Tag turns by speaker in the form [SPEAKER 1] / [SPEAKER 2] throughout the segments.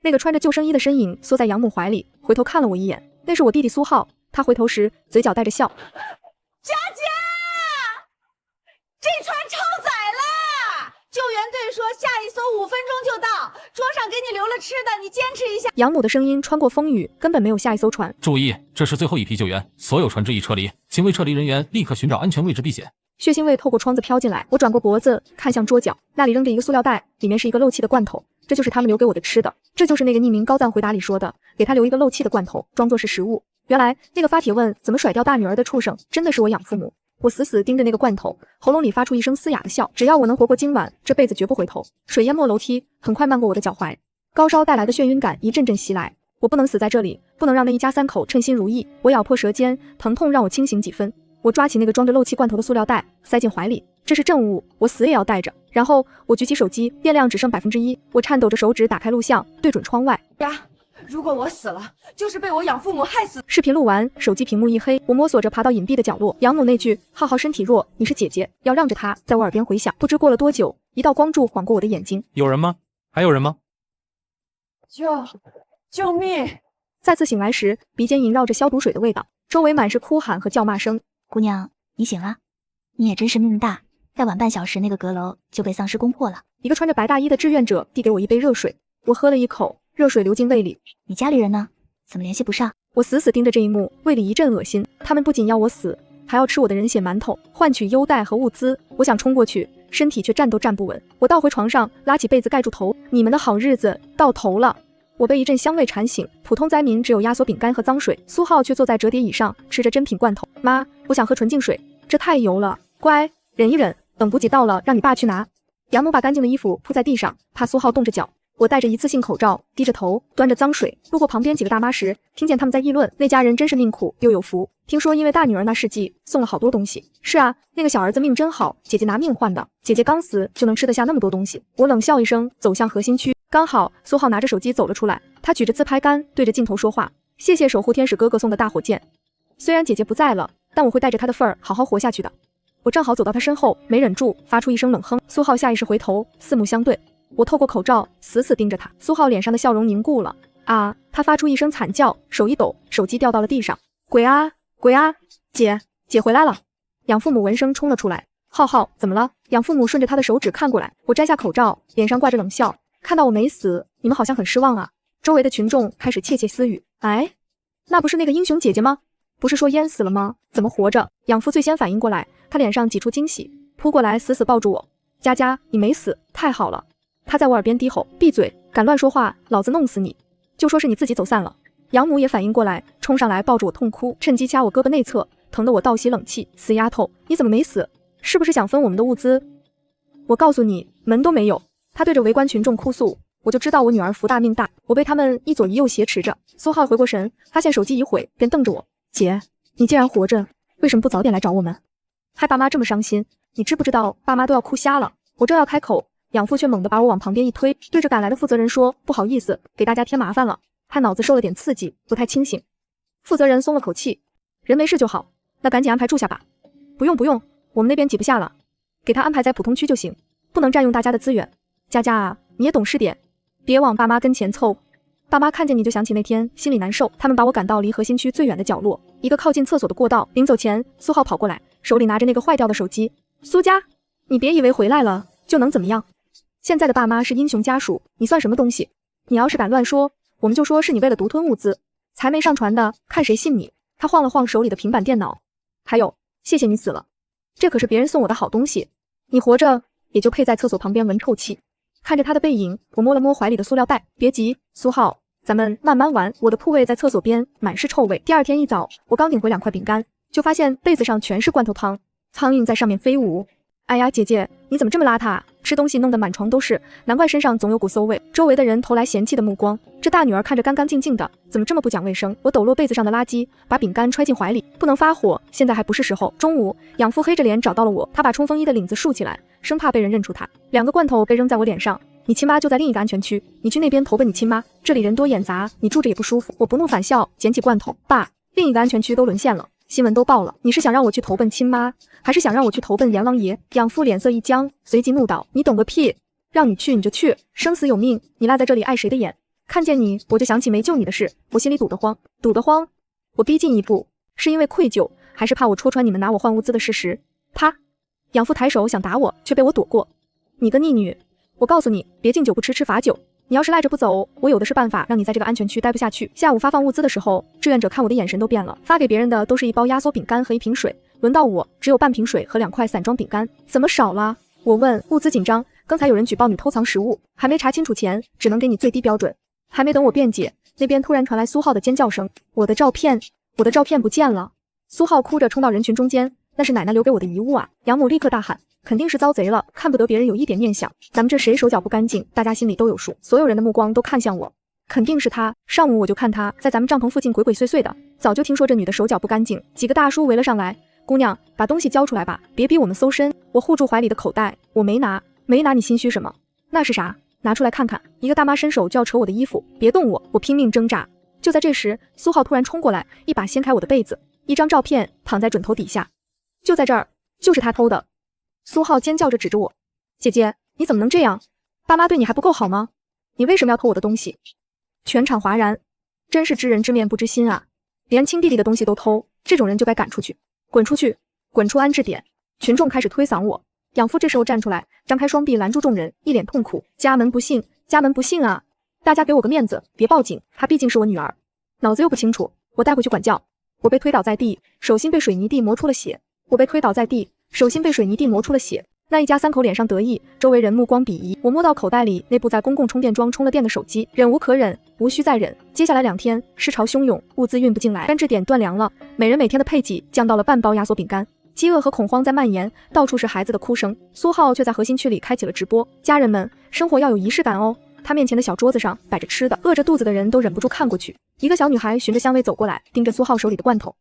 [SPEAKER 1] 那个穿着救生衣的身影缩在养母怀里，回头看了我一眼，那是我弟弟苏浩。他回头时嘴角带着笑。
[SPEAKER 2] 佳佳，这船超载了，救援队说下一艘5分钟就到，桌上给你留了吃的，你坚持一下。
[SPEAKER 1] 养母的声音穿过风雨，根本没有下一艘船。
[SPEAKER 3] 注意，这是最后一批救援，所有船只已撤离，请为撤离人员立刻寻找安全位置避险。
[SPEAKER 1] 血腥味透过窗子飘进来，我转过脖子看向桌角，那里扔着一个塑料袋，里面是一个漏气的罐头，这就是他们留给我的吃的。这就是那个匿名高赞回答里说的，给他留一个漏气的罐头，装作是食物。原来那个发帖问怎么甩掉大女儿的畜生，真的是我养父母。我死死盯着那个罐头，喉咙里发出一声嘶哑的笑。只要我能活过今晚，这辈子绝不回头。水淹没楼梯，很快漫过我的脚踝，高烧带来的眩晕感一阵阵袭来。我不能死在这里，不能让那一家3口称心如意。我咬破舌尖，疼痛让我清醒几分。我抓起那个装着漏气罐头的塑料袋，塞进怀里。这是证物，我死也要带着。然后我举起手机，电量只剩1%，我颤抖着手指打开录像，对准窗外。
[SPEAKER 2] 如果我死了，就是被我养父母害死。
[SPEAKER 1] 视频录完，手机屏幕一黑，我摸索着爬到隐蔽的角落。养母那句“浩浩身体弱，你是姐姐，要让着他”在我耳边回响。不知过了多久，一道光柱晃过我的眼睛。
[SPEAKER 4] 有人吗？还有人吗？
[SPEAKER 2] 救命！
[SPEAKER 1] 再次醒来时，鼻尖萦绕着消毒水的味道，周围满是哭喊和叫骂声。
[SPEAKER 5] 姑娘，你醒了，你也真是命大，再晚半小时那个阁楼就被丧尸攻破了。
[SPEAKER 1] 一个穿着白大衣的志愿者递给我一杯热水，我喝了一口，热水流进胃里。
[SPEAKER 5] 你家里人呢？怎么联系不上？
[SPEAKER 1] 我死死盯着这一幕，胃里一阵恶心。他们不仅要我死，还要吃我的人血馒头，换取优待和物资。我想冲过去，身体却站都站不稳。我倒回床上，拉起被子盖住头。你们的好日子到头了。我被一阵香味缠醒，普通灾民只有压缩饼干和脏水，苏浩却坐在折叠椅上吃着珍品罐头。妈，我想喝纯净水，这太油了。乖，忍一忍，等补给到了让你爸去拿。养母把干净的衣服铺在地上，怕苏浩冻着脚。我戴着一次性口罩，低着头端着脏水，路过旁边几个大妈时，听见他们在议论那家人真是命苦又有福，听说因为大女儿那事迹送了好多东西。是啊，那个小儿子命真好，姐姐拿命换的，姐姐刚死就能吃得下那么多东西。我冷笑一声，走向核心区，刚好苏浩拿着手机走了出来，他举着自拍杆对着镜头说话：谢谢守护天使哥哥送的大火箭，虽然姐姐不在了，但我会带着她的份儿好好活下去的。我正好走到他身后，没忍住发出一声冷哼。苏浩下意识回头，四目相对。我透过口罩死死盯着他，苏浩脸上的笑容凝固了。啊！他发出一声惨叫，手一抖，手机掉到了地上。鬼啊！鬼啊！姐回来了！养父母闻声冲了出来。浩浩，怎么了？养父母顺着他的手指看过来。我摘下口罩，脸上挂着冷笑。看到我没死，你们好像很失望啊。周围的群众开始窃窃私语。哎，那不是那个英雄姐姐吗？不是说淹死了吗？怎么活着？养父最先反应过来，他脸上挤出惊喜，扑过来死死抱住我。佳佳，你没死，太好了。他在我耳边低吼：闭嘴，敢乱说话，老子弄死你！就说是你自己走散了。养母也反应过来，冲上来抱住我痛哭，趁机掐我胳膊内侧，疼得我倒吸冷气。死丫头，你怎么没死？是不是想分我们的物资？我告诉你，门都没有。他对着围观群众哭诉，我就知道我女儿福大命大。我被他们一左一右挟持着。苏浩回过神，发现手机已毁，便瞪着我：姐，你既然活着，为什么不早点来找我们？害爸妈这么伤心，你知不知道爸妈都要哭瞎了？我正要开口，养父却猛地把我往旁边一推，对着赶来的负责人说：不好意思，给大家添麻烦了。他脑子受了点刺激，不太清醒。负责人松了口气，人没事就好，那赶紧安排住下吧。不用，我们那边挤不下了，给他安排在普通区就行，不能占用大家的资源。佳佳啊，你也懂事点，别往爸妈跟前凑。爸妈看见你就想起那天，心里难受。他们把我赶到离核心区最远的角落，一个靠近厕所的过道。临走前，苏浩跑过来，手里拿着那个坏掉的手机。苏佳，你别以为回来了就能怎么样。现在的爸妈是英雄家属，你算什么东西？你要是敢乱说，我们就说是你为了独吞物资，才没上传的，看谁信你。他晃了晃手里的平板电脑，还有，谢谢你死了，这可是别人送我的好东西，你活着也就配在厕所旁边闻臭气。看着他的背影，我摸了摸怀里的塑料袋。别急，苏浩，咱们慢慢玩。我的铺位在厕所边，满是臭味。第二天一早，我刚顶回2块饼干，就发现被子上全是罐头汤，苍蝇在上面飞舞。哎呀，姐姐，你怎么这么邋遢？吃东西弄得满床都是，难怪身上总有股馊味。周围的人投来嫌弃的目光。这大女儿看着干干净净的，怎么这么不讲卫生？我抖落被子上的垃圾，把饼干揣进怀里。不能发火，现在还不是时候。中午，养父黑着脸找到了我，他把冲锋衣的领子竖起来，生怕被人认出他。2个罐头被扔在我脸上。你亲妈就在另一个安全区，你去那边投奔你亲妈，这里人多眼杂，你住着也不舒服。我不怒反笑，捡起罐头。爸，另一个安全区都沦陷了，新闻都报了，你是想让我去投奔亲妈，还是想让我去投奔阎王爷？养父脸色一僵，随即怒道：你懂个屁，让你去你就去，生死有命，你赖在这里碍谁的眼？看见你，我就想起没救你的事，我心里堵得慌，堵得慌。我逼近一步，是因为愧疚，还是怕我戳穿你们拿我换物资的事实？啪！养父抬手想打我，却被我躲过。你个逆女！我告诉你，别敬酒不吃吃罚酒。你要是赖着不走，我有的是办法让你在这个安全区待不下去。下午发放物资的时候，志愿者看我的眼神都变了，发给别人的都是一包压缩饼干和一瓶水，轮到我只有半瓶水和2块散装饼干，怎么少了？我问。物资紧张，刚才有人举报你偷藏食物，还没查清楚钱，只能给你最低标准。还没等我辩解，那边突然传来苏浩的尖叫声，我的照片不见了！苏浩哭着冲到人群中间，那是奶奶留给我的遗物啊！养母立刻大喊，肯定是遭贼了，看不得别人有一点念想，咱们这谁手脚不干净，大家心里都有数，所有人的目光都看向我，肯定是他。上午我就看他在咱们帐篷附近鬼鬼祟祟的，早就听说这女的手脚不干净，几个大叔围了上来，姑娘，把东西交出来吧，别逼我们搜身。我护住怀里的口袋，我没拿，你心虚什么？那是啥？拿出来看看。一个大妈伸手就要扯我的衣服，别动我，我拼命挣扎。就在这时，苏浩突然冲过来，一把掀开我的被子，一张照片躺在枕头底下，就在这儿，就是他偷的。苏浩尖叫着指着我，姐姐，你怎么能这样？爸妈对你还不够好吗？你为什么要偷我的东西？全场哗然，真是知人知面不知心啊！连亲弟弟的东西都偷，这种人就该赶出去，滚出去，滚出安置点！群众开始推搡我。养父这时候站出来，张开双臂拦住众人，一脸痛苦，家门不幸，家门不幸啊！大家给我个面子，别报警，她毕竟是我女儿。脑子又不清楚，我带回去管教。我被推倒在地，手心被水泥地磨出了血。那一家3口脸上得意，周围人目光鄙夷。我摸到口袋里那部在公共充电桩充了电的手机，忍无可忍，无需再忍。接下来2天，尸潮汹涌，物资运不进来，安置点断粮了，每人每天的配给降到了半包压缩饼干。饥饿和恐慌在蔓延，到处是孩子的哭声。苏浩却在核心区里开启了直播。家人们，生活要有仪式感哦。他面前的小桌子上摆着吃的，饿着肚子的人都忍不住看过去。一个小女孩循着香味走过来，盯着苏浩手里的罐头。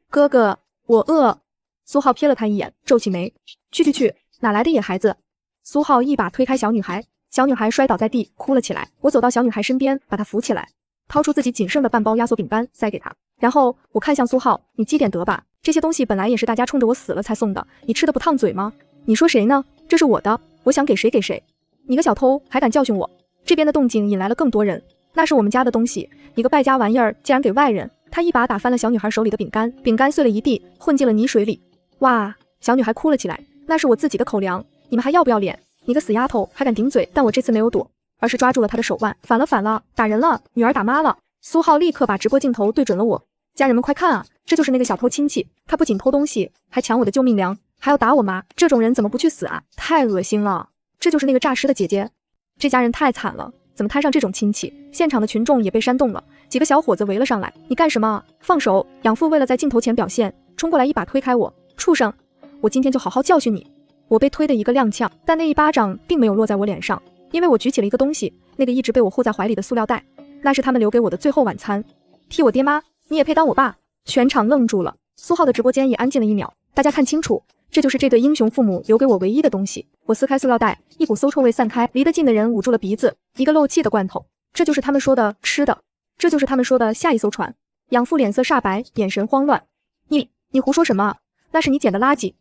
[SPEAKER 1] 哥哥，我饿。苏浩瞥了他一眼，皱起眉。去，哪来的野孩子？苏浩一把推开小女孩，小女孩摔倒在地，哭了起来。我走到小女孩身边，把她扶起来，掏出自己仅剩的半包压缩饼干塞给她。然后我看向苏浩，你积点德吧，这些东西本来也是大家冲着我死了才送的，你吃的不烫嘴吗？你说谁呢？这是我的，我想给谁给谁。你个小偷还敢教训我！这边的动静引来了更多人，那是我们家的东西，你个败家玩意儿竟然给外人！他一把打翻了小女孩手里的饼干，饼干碎了一地，混进了泥水里。哇！小女孩哭了起来，那是我自己的口粮，你们还要不要脸？你个死丫头还敢顶嘴！但我这次没有躲，而是抓住了她的手腕。反了，打人了，女儿打妈了！苏浩立刻把直播镜头对准了我，家人们快看啊，这就是那个小偷亲戚，他不仅偷东西，还抢我的救命粮，还要打我妈，这种人怎么不去死啊？太恶心了！这就是那个诈尸的姐姐，这家人太惨了，怎么摊上这种亲戚？现场的群众也被煽动了，几个小伙子围了上来，你干什么？放手！养父为了在镜头前表现，冲过来一把推开我，畜生！我今天就好好教训你！我被推得一个踉跄，但那一巴掌并没有落在我脸上，因为我举起了一个东西，那个一直被我护在怀里的塑料袋，那是他们留给我的最后晚餐。替我爹妈，你也配当我爸？全场愣住了，苏浩的直播间也安静了1秒，大家看清楚，这就是这对英雄父母留给我唯一的东西。我撕开塑料袋，一股馊臭味散开，离得近的人捂住了鼻子，一个漏气的罐头，这就是他们说的吃的，这就是他们说的下一艘船。养父脸色煞白，眼神慌乱，你胡说什么？那是你捡的垃圾。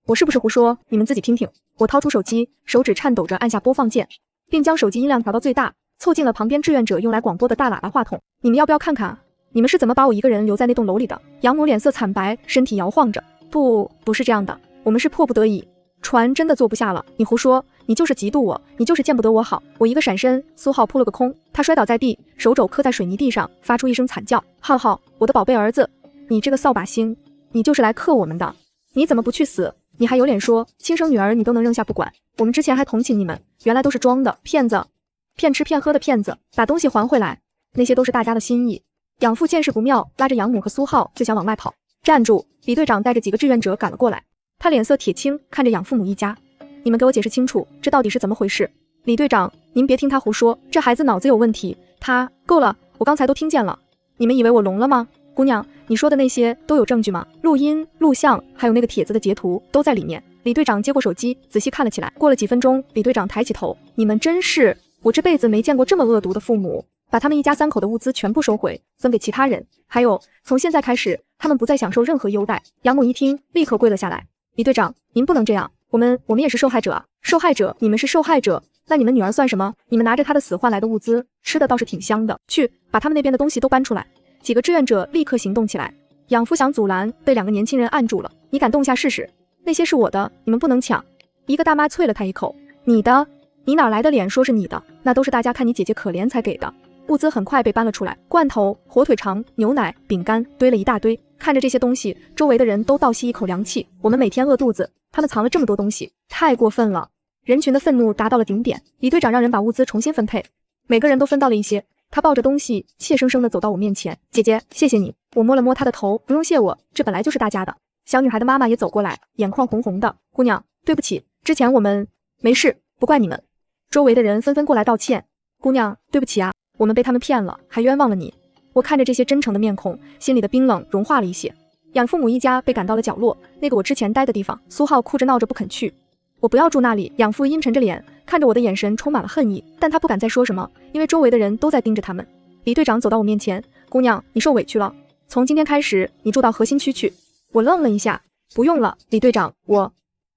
[SPEAKER 1] 我是不是胡说？你们自己听听。我掏出手机，手指颤抖着按下播放键，并将手机音量调到最大，凑近了旁边志愿者用来广播的大喇叭话筒。你们要不要看看啊？你们是怎么把我一个人留在那栋楼里的？养母脸色惨白，身体摇晃着。不是这样的，我们是迫不得已，船真的坐不下了。你胡说，你就是嫉妒我，你就是见不得我好。我一个闪身，苏浩扑了个空，他摔倒在地，手肘磕在水泥地上，发出一声惨叫。浩，我的宝贝儿子，你这个扫把星，你就是来克我们的，你怎么不去死？你还有脸说亲生女儿你都能扔下不管？我们之前还同情你们，原来都是装的，骗子，骗吃骗喝的骗子，把东西还回来，那些都是大家的心意。养父见势不妙，拉着养母和苏浩就想往外跑。站住！李队长带着几个志愿者赶了过来，他脸色铁青，看着养父母一家，你们给我解释清楚，这到底是怎么回事？李队长，您别听他胡说，这孩子脑子有问题，他……够了，我刚才都听见了，你们以为我聋了吗？姑娘，你说的那些都有证据吗？录音、录像，还有那个帖子的截图都在里面。李队长接过手机，仔细看了起来。过了几分钟，李队长抬起头，你们真是……我这辈子没见过这么恶毒的父母，把他们一家3口的物资全部收回，分给其他人。还有，从现在开始，他们不再享受任何优待。养母一听，立刻跪了下来。李队长，您不能这样，我们也是受害者啊！受害者？你们是受害者？那你们女儿算什么？你们拿着她的死换来的物资，吃的倒是挺香的。去，把他们那边的东西都搬出来。几个志愿者立刻行动起来。养父想阻拦，被2个年轻人按住了。你敢动下试试？那些是我的，你们不能抢。一个大妈啐了他一口。你的？你哪来的脸说是你的？那都是大家看你姐姐可怜才给的。物资很快被搬了出来，罐头、火腿肠、牛奶、饼干堆了一大堆。看着这些东西，周围的人都倒吸一口凉气。我们每天饿肚子，他们藏了这么多东西，太过分了。人群的愤怒达到了顶点。李队长让人把物资重新分配，每个人都分到了一些。他抱着东西，怯生生地走到我面前。姐姐，谢谢你。我摸了摸他的头，不用谢我，这本来就是大家的。小女孩的妈妈也走过来，眼眶红红的。姑娘，对不起，之前我们……没事，不怪你们。周围的人纷纷过来道歉。姑娘，对不起啊，我们被他们骗了，还冤枉了你。我看着这些真诚的面孔，心里的冰冷融化了一些。养父母一家被赶到了角落，那个我之前待的地方。苏浩哭着闹着不肯去。我不要住那里。养父阴沉着脸，看着我的眼神充满了恨意，但他不敢再说什么，因为周围的人都在盯着他们。李队长走到我面前，姑娘，你受委屈了，从今天开始，你住到核心区去。我愣了一下，不用了，李队长，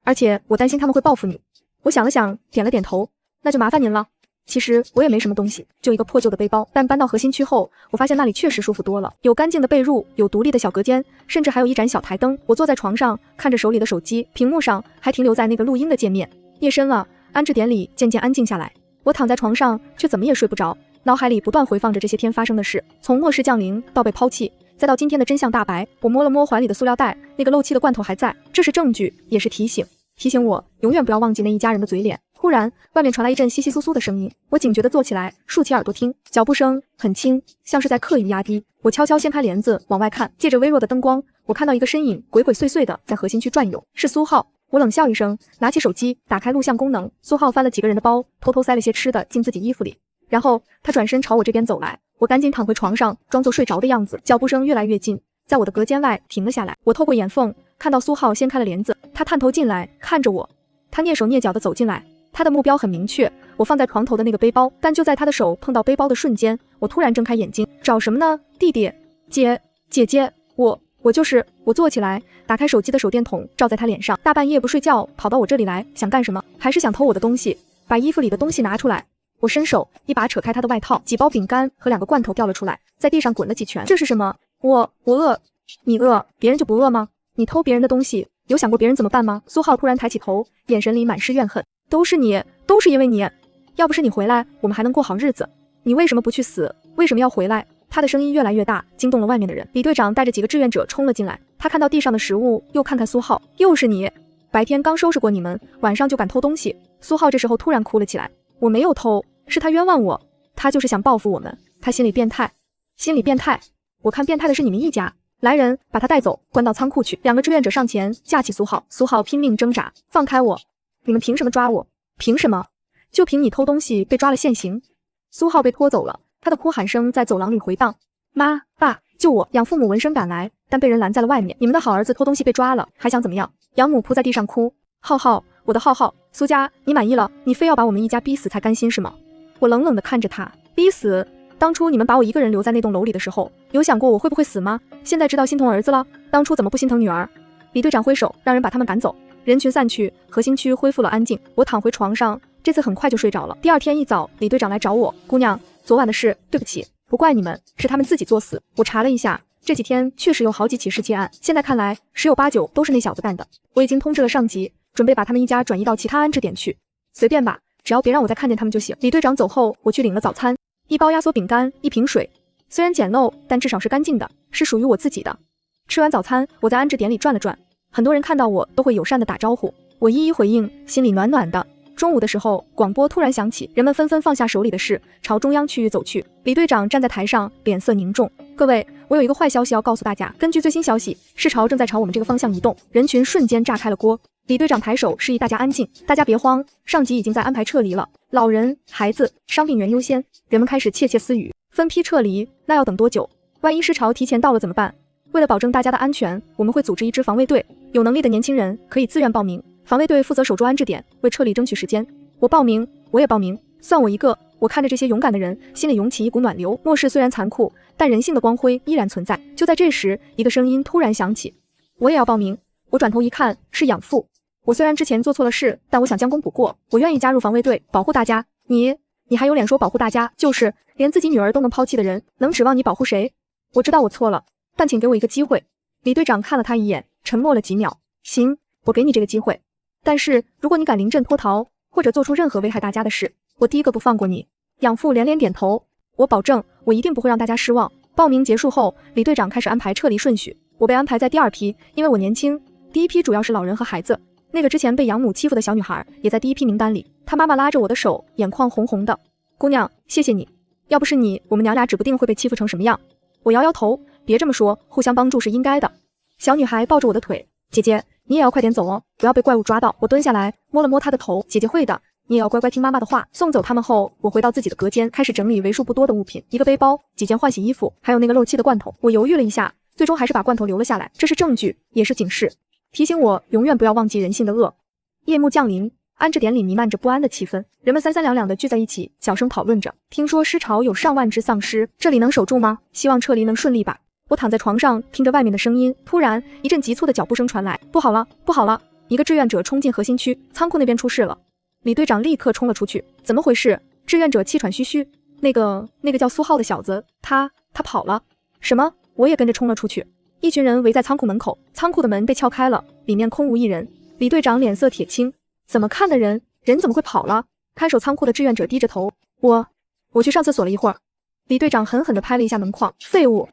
[SPEAKER 1] 而且我担心他们会报复你。我想了想，点了点头，那就麻烦您了。其实我也没什么东西，就一个破旧的背包，但搬到核心区后，我发现那里确实舒服多了，有干净的被褥，有独立的小隔间，甚至还有一盏小台灯。我坐在床上，看着手里的手机，屏幕上还停留在那个录音的界面。夜深了，安置点里渐渐安静下来，我躺在床上，却怎么也睡不着，脑海里不断回放着这些天发生的事，从末世降临到被抛弃，再到今天的真相大白。我摸了摸怀里的塑料袋，那个漏气的罐头还在，这是证据，也是提醒我永远不要忘记那一家人的嘴脸。忽然，外面传来一阵窸窸窣窣的声音，我警觉地坐起来，竖起耳朵听，脚步声很轻，像是在刻意压低。我悄悄掀开帘子往外看，借着微弱的灯光，我看到一个身影鬼鬼祟祟地在核心区转悠，是苏浩。我冷笑一声，拿起手机，打开录像功能。苏浩翻了几个人的包，偷偷塞了些吃的进自己衣服里，然后他转身朝我这边走来。我赶紧躺回床上，装作睡着的样子。脚步声越来越近，在我的隔间外停了下来。我透过眼缝看到苏浩掀开了帘子，他探头进来看着我，他蹑手蹑脚地走进来。他的目标很明确，我放在床头的那个背包。但就在他的手碰到背包的瞬间，我突然睁开眼睛。找什么呢？弟弟，姐姐，我就是。我坐起来，打开手机的手电筒照在他脸上。大半夜不睡觉，跑到我这里来，想干什么？还是想偷我的东西？把衣服里的东西拿出来。我伸手一把扯开他的外套，几包饼干和2个罐头掉了出来，在地上滚了几圈。这是什么？我饿。你饿，别人就不饿吗？你偷别人的东西，有想过别人怎么办吗？苏浩突然抬起头，眼神里满是怨恨。都是因为你，要不是你回来，我们还能过好日子。你为什么不去死？为什么要回来？他的声音越来越大，惊动了外面的人。李队长带着几个志愿者冲了进来，他看到地上的食物，又看看苏浩。又是你，白天刚收拾过你们，晚上就敢偷东西。苏浩这时候突然哭了起来。我没有偷，是他冤枉我，他就是想报复我们，他心理变态。我看变态的是你们一家。来人，把他带走，关到仓库去。2个志愿者上前架起苏浩，苏浩拼命挣扎，放开我！你们凭什么抓我？凭什么？就凭你偷东西被抓了现行。苏浩被拖走了，他的哭喊声在走廊里回荡。妈，爸，救我！养父母闻声赶来，但被人拦在了外面。你们的好儿子偷东西被抓了，还想怎么样？养母扑在地上哭。浩浩，我的浩浩，苏家，你满意了？你非要把我们一家逼死才甘心是吗？我冷冷地看着他。逼死？当初你们把我一个人留在那栋楼里的时候，有想过我会不会死吗？现在知道心疼儿子了，当初怎么不心疼女儿？李队长挥手让人把他们赶走。人群散去，核心区恢复了安静。我躺回床上，这次很快就睡着了。第二天一早，李队长来找我，姑娘，昨晚的事，对不起，不怪你们，是他们自己作死。我查了一下，这几天确实有好几起失窃案，现在看来10有89都是那小子干的。我已经通知了上级，准备把他们一家转移到其他安置点去。随便吧，只要别让我再看见他们就行。李队长走后，我去领了早餐，1包压缩饼干，1瓶水，虽然简陋，但至少是干净的，是属于我自己的。吃完早餐，我在安置点里转了转。很多人看到我都会友善地打招呼，我一一回应，心里暖暖的。中午的时候，广播突然响起，人们纷纷放下手里的事，朝中央区域走去。李队长站在台上，脸色凝重。各位，我有一个坏消息要告诉大家，根据最新消息，市潮正在朝我们这个方向移动。人群瞬间炸开了锅。李队长抬手示意大家安静，大家别慌，上级已经在安排撤离了，老人、孩子、伤病员优先。人们开始窃窃私语，分批撤离，那要等多久？万一市潮提前到了怎么办？为了保证大家的安全，我们会组织一支防卫队，有能力的年轻人可以自愿报名。防卫队负责守住安置点，为撤离争取时间。我报名，我也报名，算我一个。我看着这些勇敢的人，心里涌起一股暖流。末世虽然残酷，但人性的光辉依然存在。就在这时，一个声音突然响起：“我也要报名。”我转头一看，是养父。我虽然之前做错了事，但我想将功补过，我愿意加入防卫队，保护大家。你还有脸说保护大家？就是连自己女儿都能抛弃的人，能指望你保护谁？我知道我错了，但请给我一个机会。李队长看了他一眼，沉默了几秒。行，我给你这个机会，但是如果你敢临阵脱逃，或者做出任何危害大家的事，我第一个不放过你。养父连连点头，我保证，我一定不会让大家失望。报名结束后，李队长开始安排撤离顺序，我被安排在第2批，因为我年轻。第1批主要是老人和孩子，那个之前被养母欺负的小女孩也在第1批名单里。她妈妈拉着我的手，眼眶红红的。姑娘，谢谢你，要不是你，我们娘俩指不定会被欺负成什么样。我摇摇头，别这么说，互相帮助是应该的。小女孩抱着我的腿，姐姐，你也要快点走哦，不要被怪物抓到。我蹲下来摸了摸她的头，姐姐会的，你也要乖乖听妈妈的话。送走他们后，我回到自己的隔间，开始整理为数不多的物品，一个背包，几件换洗衣服，还有那个漏气的罐头。我犹豫了一下，最终还是把罐头留了下来，这是证据，也是警示，提醒我永远不要忘记人性的恶。夜幕降临，安置点里弥漫着不安的气氛，人们三三两两的聚在一起，小声讨论着。听说尸巢有上万只丧尸，这里能守住吗？希望撤离能顺利吧。我躺在床上，听着外面的声音，突然一阵急促的脚步声传来，不好了，不好了！一个志愿者冲进核心区，仓库那边出事了。李队长立刻冲了出去，怎么回事？志愿者气喘吁吁，那个叫苏浩的小子，他跑了。什么？我也跟着冲了出去。一群人围在仓库门口，仓库的门被撬开了，里面空无一人。李队长脸色铁青，怎么看的人怎么会跑了？看守仓库的志愿者低着头，我去上厕所了一会儿。李队长狠狠地拍了一下门框，废物。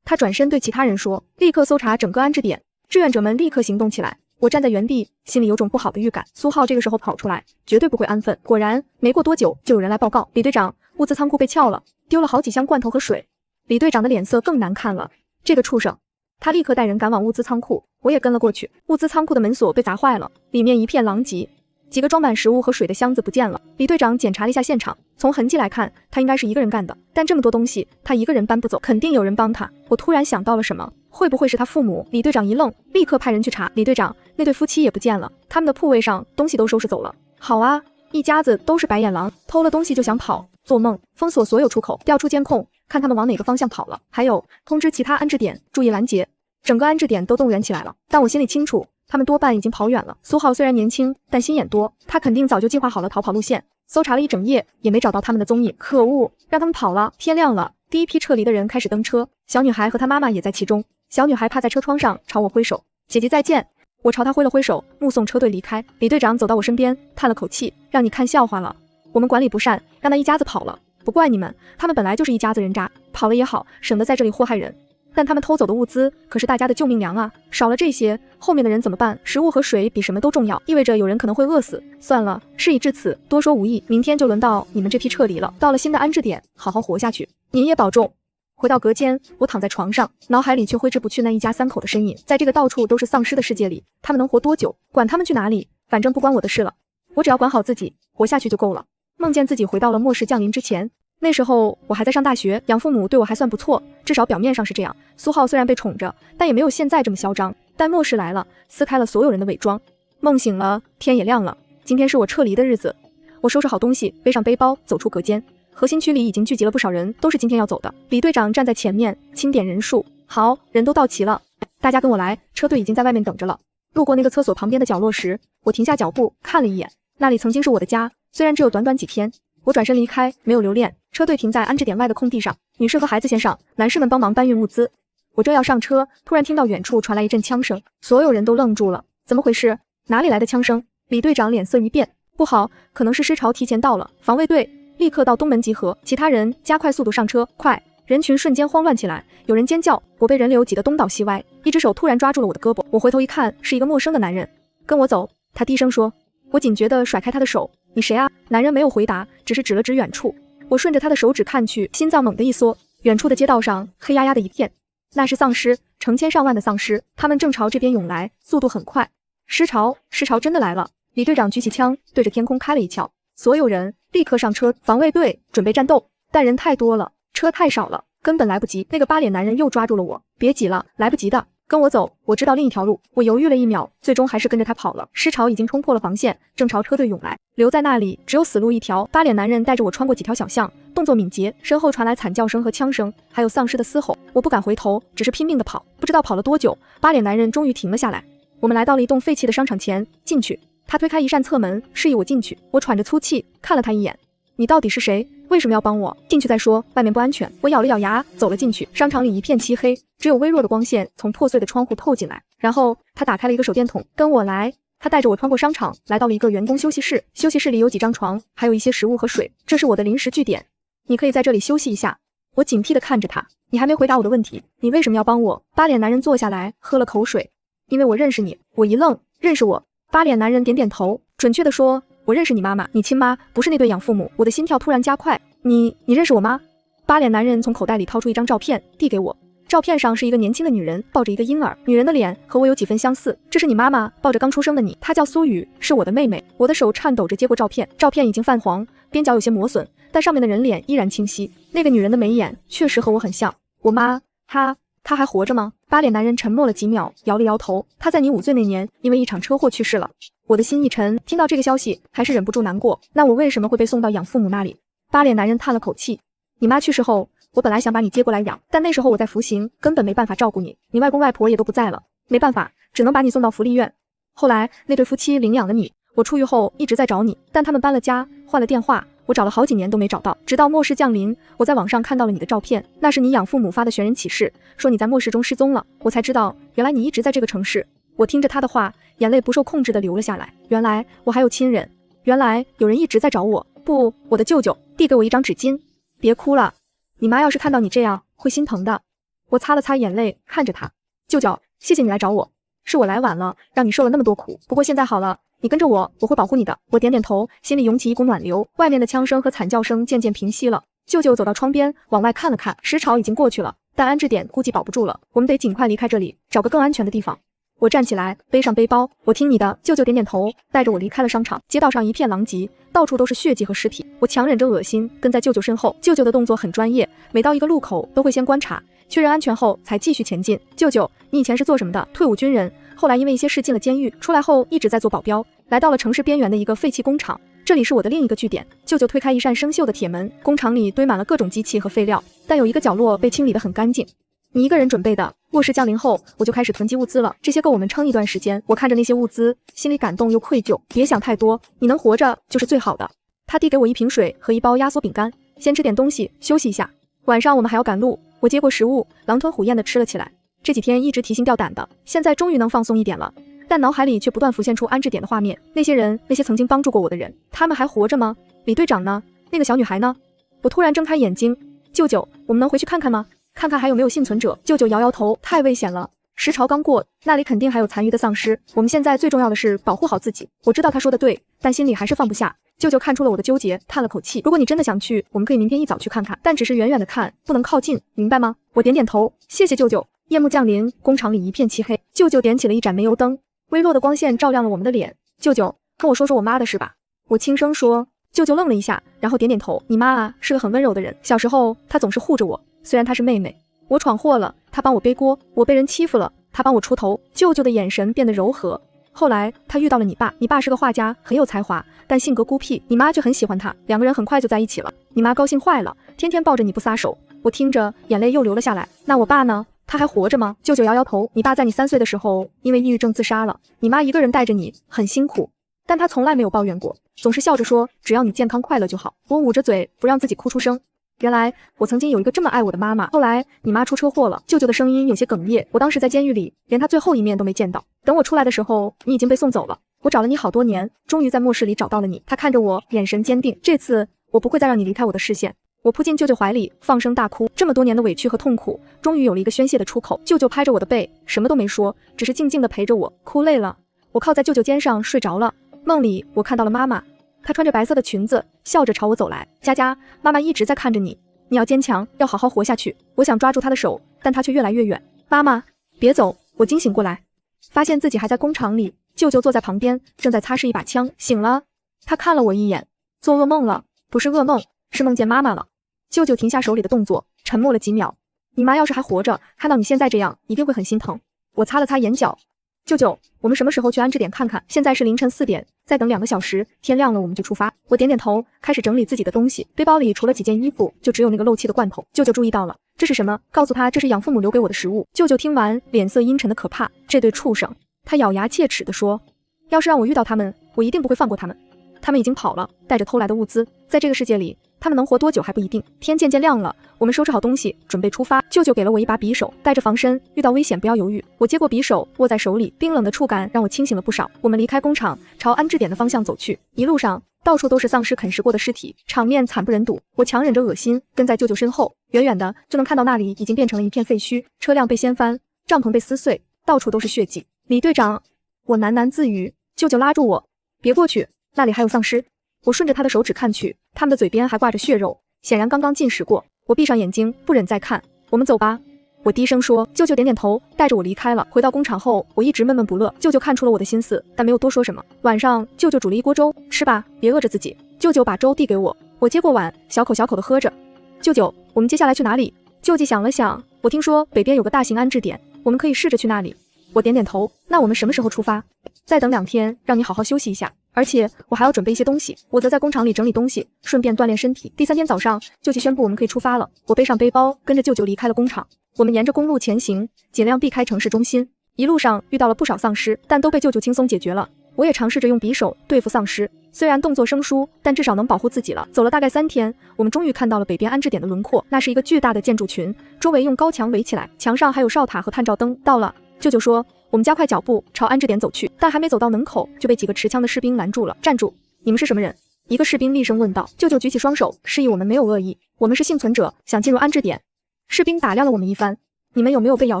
[SPEAKER 1] 他转身对其他人说，立刻搜查整个安置点。志愿者们立刻行动起来。我站在原地，心里有种不好的预感。苏浩这个时候跑出来，绝对不会安分。果然，没过多久，就有人来报告，李队长，物资仓库被撬了，丢了好几箱罐头和水。李队长的脸色更难看了，这个畜生！他立刻带人赶往物资仓库，我也跟了过去。物资仓库的门锁被砸坏了，里面一片狼藉，几个装满食物和水的箱子不见了。李队长检查了一下现场，从痕迹来看，他应该是一个人干的，但这么多东西，他一个人搬不走，肯定有人帮他。我突然想到了什么，会不会是他父母？李队长一愣，立刻派人去查。李队长，那对夫妻也不见了，他们的铺位上东西都收拾走了。好啊，一家子都是白眼狼，偷了东西就想跑，做梦！封锁所有出口，调出监控，看他们往哪个方向跑了。还有，通知其他安置点注意拦截。整个安置点都动员起来了，但我心里清楚，他们多半已经跑远了。苏浩虽然年轻，但心眼多，他肯定早就计划好了逃跑路线。搜查了一整夜，也没找到他们的踪影。可恶，让他们跑了！天亮了，第一批撤离的人开始登车，小女孩和她妈妈也在其中。小女孩趴在车窗上朝我挥手，姐姐再见。我朝她挥了挥手，目送车队离开。李队长走到我身边，叹了口气，让你看笑话了。我们管理不善，让那一家子跑了，不怪你们，他们本来就是一家子人渣，跑了也好，省得在这里祸害人。但他们偷走的物资可是大家的救命粮啊，少了这些，后面的人怎么办？食物和水比什么都重要，意味着有人可能会饿死。算了，事已至此，多说无益，明天就轮到你们这批撤离了。到了新的安置点，好好活下去，您也保重。回到隔间，我躺在床上，脑海里却挥之不去那一家三口的身影。在这个到处都是丧尸的世界里，他们能活多久？管他们去哪里，反正不关我的事了。我只要管好自己，活下去就够了。梦见自己回到了末世降临之前。那时候我还在上大学，养父母对我还算不错，至少表面上是这样。苏浩虽然被宠着，但也没有现在这么嚣张。但末世来了，撕开了所有人的伪装。梦醒了，天也亮了。今天是我撤离的日子。我收拾好东西，背上背包，走出隔间。核心区里已经聚集了不少人，都是今天要走的。李队长站在前面，清点人数。好，人都到齐了，大家跟我来，车队已经在外面等着了。路过那个厕所旁边的角落时，我停下脚步，看了一眼，那里曾经是我的家，虽然只有短短几天。我转身离开，没有留恋。车队停在安置点外的空地上，女士和孩子先上，男士们帮忙搬运物资。我正要上车，突然听到远处传来一阵枪声，所有人都愣住了。怎么回事？哪里来的枪声？李队长脸色一变，不好，可能是尸潮提前到了。防卫队立刻到东门集合，其他人加快速度上车，快！人群瞬间慌乱起来，有人尖叫，我被人流挤得东倒西歪，一只手突然抓住了我的胳膊。我回头一看，是一个陌生的男人。跟我走，他低声说。我警觉地甩开他的手。你谁啊？男人没有回答，只是指了指远处。我顺着他的手指看去，心脏猛地一缩。远处的街道上黑压压的一片，那是丧尸，成千上万的丧尸，他们正朝这边涌来，速度很快。尸潮真的来了！李队长举起枪，对着天空开了一枪。所有人立刻上车，防卫队准备战斗，但人太多了，车太少了，根本来不及。那个八脸男人又抓住了我，别挤了，来不及的。跟我走，我知道另一条路。我犹豫了1秒，最终还是跟着他跑了。尸潮已经冲破了防线，正朝车队涌来，留在那里只有死路一条。八脸男人带着我穿过几条小巷，动作敏捷，身后传来惨叫声和枪声，还有丧尸的嘶吼。我不敢回头，只是拼命的跑。不知道跑了多久，八脸男人终于停了下来。我们来到了一栋废弃的商场前，进去。他推开一扇侧门，示意我进去。我喘着粗气看了他一眼。你到底是谁？为什么要帮我？进去再说，外面不安全。我咬了咬牙，走了进去。商场里一片漆黑，只有微弱的光线从破碎的窗户透进来。然后他打开了一个手电筒，跟我来。他带着我穿过商场，来到了一个员工休息室。休息室里有几张床，还有一些食物和水。这是我的临时据点，你可以在这里休息一下。我警惕地看着他。你还没回答我的问题，你为什么要帮我？八脸男人坐下来，喝了口水。因为我认识你。我一愣，认识我？八脸男人点点头，准确地说，我认识你妈妈，你亲妈，不是那对养父母。我的心跳突然加快。你认识我妈？八脸男人从口袋里掏出一张照片，递给我。照片上是一个年轻的女人抱着一个婴儿，女人的脸和我有几分相似。这是你妈妈抱着刚出生的你，她叫苏雨，是我的妹妹。我的手颤抖着接过照片，照片已经泛黄，边角有些磨损，但上面的人脸依然清晰。那个女人的眉眼确实和我很像。我妈，她还活着吗？八脸男人沉默了几秒，摇了摇头。她在你5岁那年因为一场车祸去世了。我的心一沉，听到这个消息还是忍不住难过。那我为什么会被送到养父母那里？八脸男人叹了口气，你妈去世后，我本来想把你接过来养，但那时候我在服刑，根本没办法照顾你。你外公外婆也都不在了，没办法，只能把你送到福利院。后来那对夫妻领养了你，我出狱后一直在找你，但他们搬了家，换了电话，我找了好几年都没找到。直到末世降临，我在网上看到了你的照片，那是你养父母发的寻人启事，说你在末世中失踪了。我才知道，原来你一直在这个城市。我听着他的话，眼泪不受控制地流了下来。原来我还有亲人，原来有人一直在找我。不，我的舅舅递给我一张纸巾，别哭了。你妈要是看到你这样，会心疼的。我擦了擦眼泪，看着他。舅舅，谢谢你来找我，是我来晚了，让你受了那么多苦。不过现在好了，你跟着我，我会保护你的。我点点头，心里涌起一股暖流。外面的枪声和惨叫声渐渐平息了。舅舅走到窗边，往外看了看。时潮已经过去了，但安置点估计保不住了，我们得尽快离开这里，找个更安全的地方。我站起来，背上背包。我听你的。舅舅点点头，带着我离开了商场。街道上一片狼藉，到处都是血迹和尸体。我强忍着恶心，跟在舅舅身后。舅舅的动作很专业，每到一个路口都会先观察，确认安全后才继续前进。舅舅，你以前是做什么的？退伍军人，后来因为一些事进了监狱，出来后一直在做保镖，来到了城市边缘的一个废弃工厂。这里是我的另一个据点。舅舅推开一扇生锈的铁门，工厂里堆满了各种机器和废料，但有一个角落被清理得很干净。你一个人准备的。末世降临后，我就开始囤积物资了，这些够我们撑一段时间。我看着那些物资，心里感动又愧疚。别想太多，你能活着就是最好的。他递给我一瓶水和一包压缩饼干，先吃点东西，休息一下。晚上我们还要赶路。我接过食物，狼吞虎咽地吃了起来。这几天一直提心吊胆的，现在终于能放松一点了，但脑海里却不断浮现出安置点的画面。那些人，那些曾经帮助过我的人，他们还活着吗？李队长呢？那个小女孩呢？我突然睁开眼睛，舅舅，我们能回去看看吗？看看还有没有幸存者。舅舅摇摇头，太危险了，时潮刚过，那里肯定还有残余的丧尸。我们现在最重要的是保护好自己。我知道他说的对，但心里还是放不下。舅舅看出了我的纠结，叹了口气。如果你真的想去，我们可以明天一早去看看，但只是远远的看，不能靠近，明白吗？我点点头，谢谢舅舅。夜幕降临，工厂里一片漆黑。舅舅点起了一盏煤油灯，微弱的光线照亮了我们的脸。舅舅，跟我说说我妈的事吧。我轻声说。舅舅愣了一下，然后点点头。你妈啊，是个很温柔的人，小时候她总是护着我。虽然她是妹妹，我闯祸了，她帮我背锅；我被人欺负了，她帮我出头。舅舅的眼神变得柔和。后来她遇到了你爸，你爸是个画家，很有才华，但性格孤僻，你妈就很喜欢他，两个人很快就在一起了。你妈高兴坏了，天天抱着你不撒手。我听着眼泪又流了下来。那我爸呢？他还活着吗？舅舅摇摇头。你爸在你3岁的时候因为抑郁症自杀了，你妈一个人带着你，很辛苦，但她从来没有抱怨过，总是笑着说只要你健康快乐就好。我捂着嘴不让自己哭出声。原来我曾经有一个这么爱我的妈妈，后来你妈出车祸了。舅舅的声音有些哽咽。我当时在监狱里，连她最后一面都没见到。等我出来的时候，你已经被送走了。我找了你好多年，终于在末世里找到了你。他看着我，眼神坚定。这次我不会再让你离开我的视线。我扑进舅舅怀里，放声大哭。这么多年的委屈和痛苦，终于有了一个宣泄的出口。舅舅拍着我的背，什么都没说，只是静静地陪着我。哭累了，我靠在舅舅肩上睡着了。梦里我看到了妈妈，她穿着白色的裙子，笑着朝我走来。佳佳，妈妈一直在看着你，你要坚强，要好好活下去。我想抓住她的手，但她却越来越远。妈妈，别走！我惊醒过来，发现自己还在工厂里。舅舅坐在旁边，正在擦拭一把枪。醒了，他看了我一眼。做噩梦了？不是噩梦，是梦见妈妈了。舅舅停下手里的动作，沉默了几秒。你妈要是还活着，看到你现在这样，一定会很心疼。我擦了擦眼角。舅舅，我们什么时候去安置点看看？现在是凌晨4点，再等2个小时，天亮了我们就出发。我点点头，开始整理自己的东西。背包里除了几件衣服，就只有那个漏气的罐头。舅舅注意到了，这是什么？告诉他这是养父母留给我的食物。舅舅听完，脸色阴沉的可怕。这对畜生，他咬牙切齿地说，要是让我遇到他们，我一定不会放过他们。他们已经跑了，带着偷来的物资，在这个世界里，他们能活多久还不一定。天渐渐亮了，我们收拾好东西，准备出发。舅舅给了我一把匕首，带着防身，遇到危险不要犹豫。我接过匕首，握在手里，冰冷的触感让我清醒了不少。我们离开工厂，朝安置点的方向走去。一路上，到处都是丧尸啃食过的尸体，场面惨不忍睹。我强忍着恶心，跟在舅舅身后，远远的就能看到那里已经变成了一片废墟，车辆被掀翻，帐篷被撕碎，到处都是血迹。李队长，我喃喃自语。舅舅拉住我，别过去，那里还有丧尸。我顺着他的手指看去，他们的嘴边还挂着血肉，显然刚刚进食过。我闭上眼睛，不忍再看。我们走吧，我低声说。舅舅点点头，带着我离开了。回到工厂后，我一直闷闷不乐。舅舅看出了我的心思，但没有多说什么。晚上，舅舅煮了一锅粥，吃吧，别饿着自己。舅舅把粥递给我，我接过碗，小口小口的喝着。舅舅，我们接下来去哪里？舅舅想了想，我听说北边有个大型安置点，我们可以试着去那里。我点点头。那我们什么时候出发？再等2天，让你好好休息一下。而且我还要准备一些东西，我则在工厂里整理东西，顺便锻炼身体。第3天早上，舅舅宣布我们可以出发了。我背上背包，跟着舅舅离开了工厂。我们沿着公路前行，尽量避开城市中心。一路上遇到了不少丧尸，但都被舅舅轻松解决了。我也尝试着用匕首对付丧尸，虽然动作生疏，但至少能保护自己了。走了大概3天，我们终于看到了北边安置点的轮廓。那是一个巨大的建筑群，周围用高墙围起来，墙上还有哨塔和探照灯。到了，舅舅说，我们加快脚步朝安置点走去，但还没走到门口，就被几个持枪的士兵拦住了。站住！你们是什么人？一个士兵厉声问道。舅舅举起双手，示意我们没有恶意。我们是幸存者，想进入安置点。士兵打量了我们一番。你们有没有被咬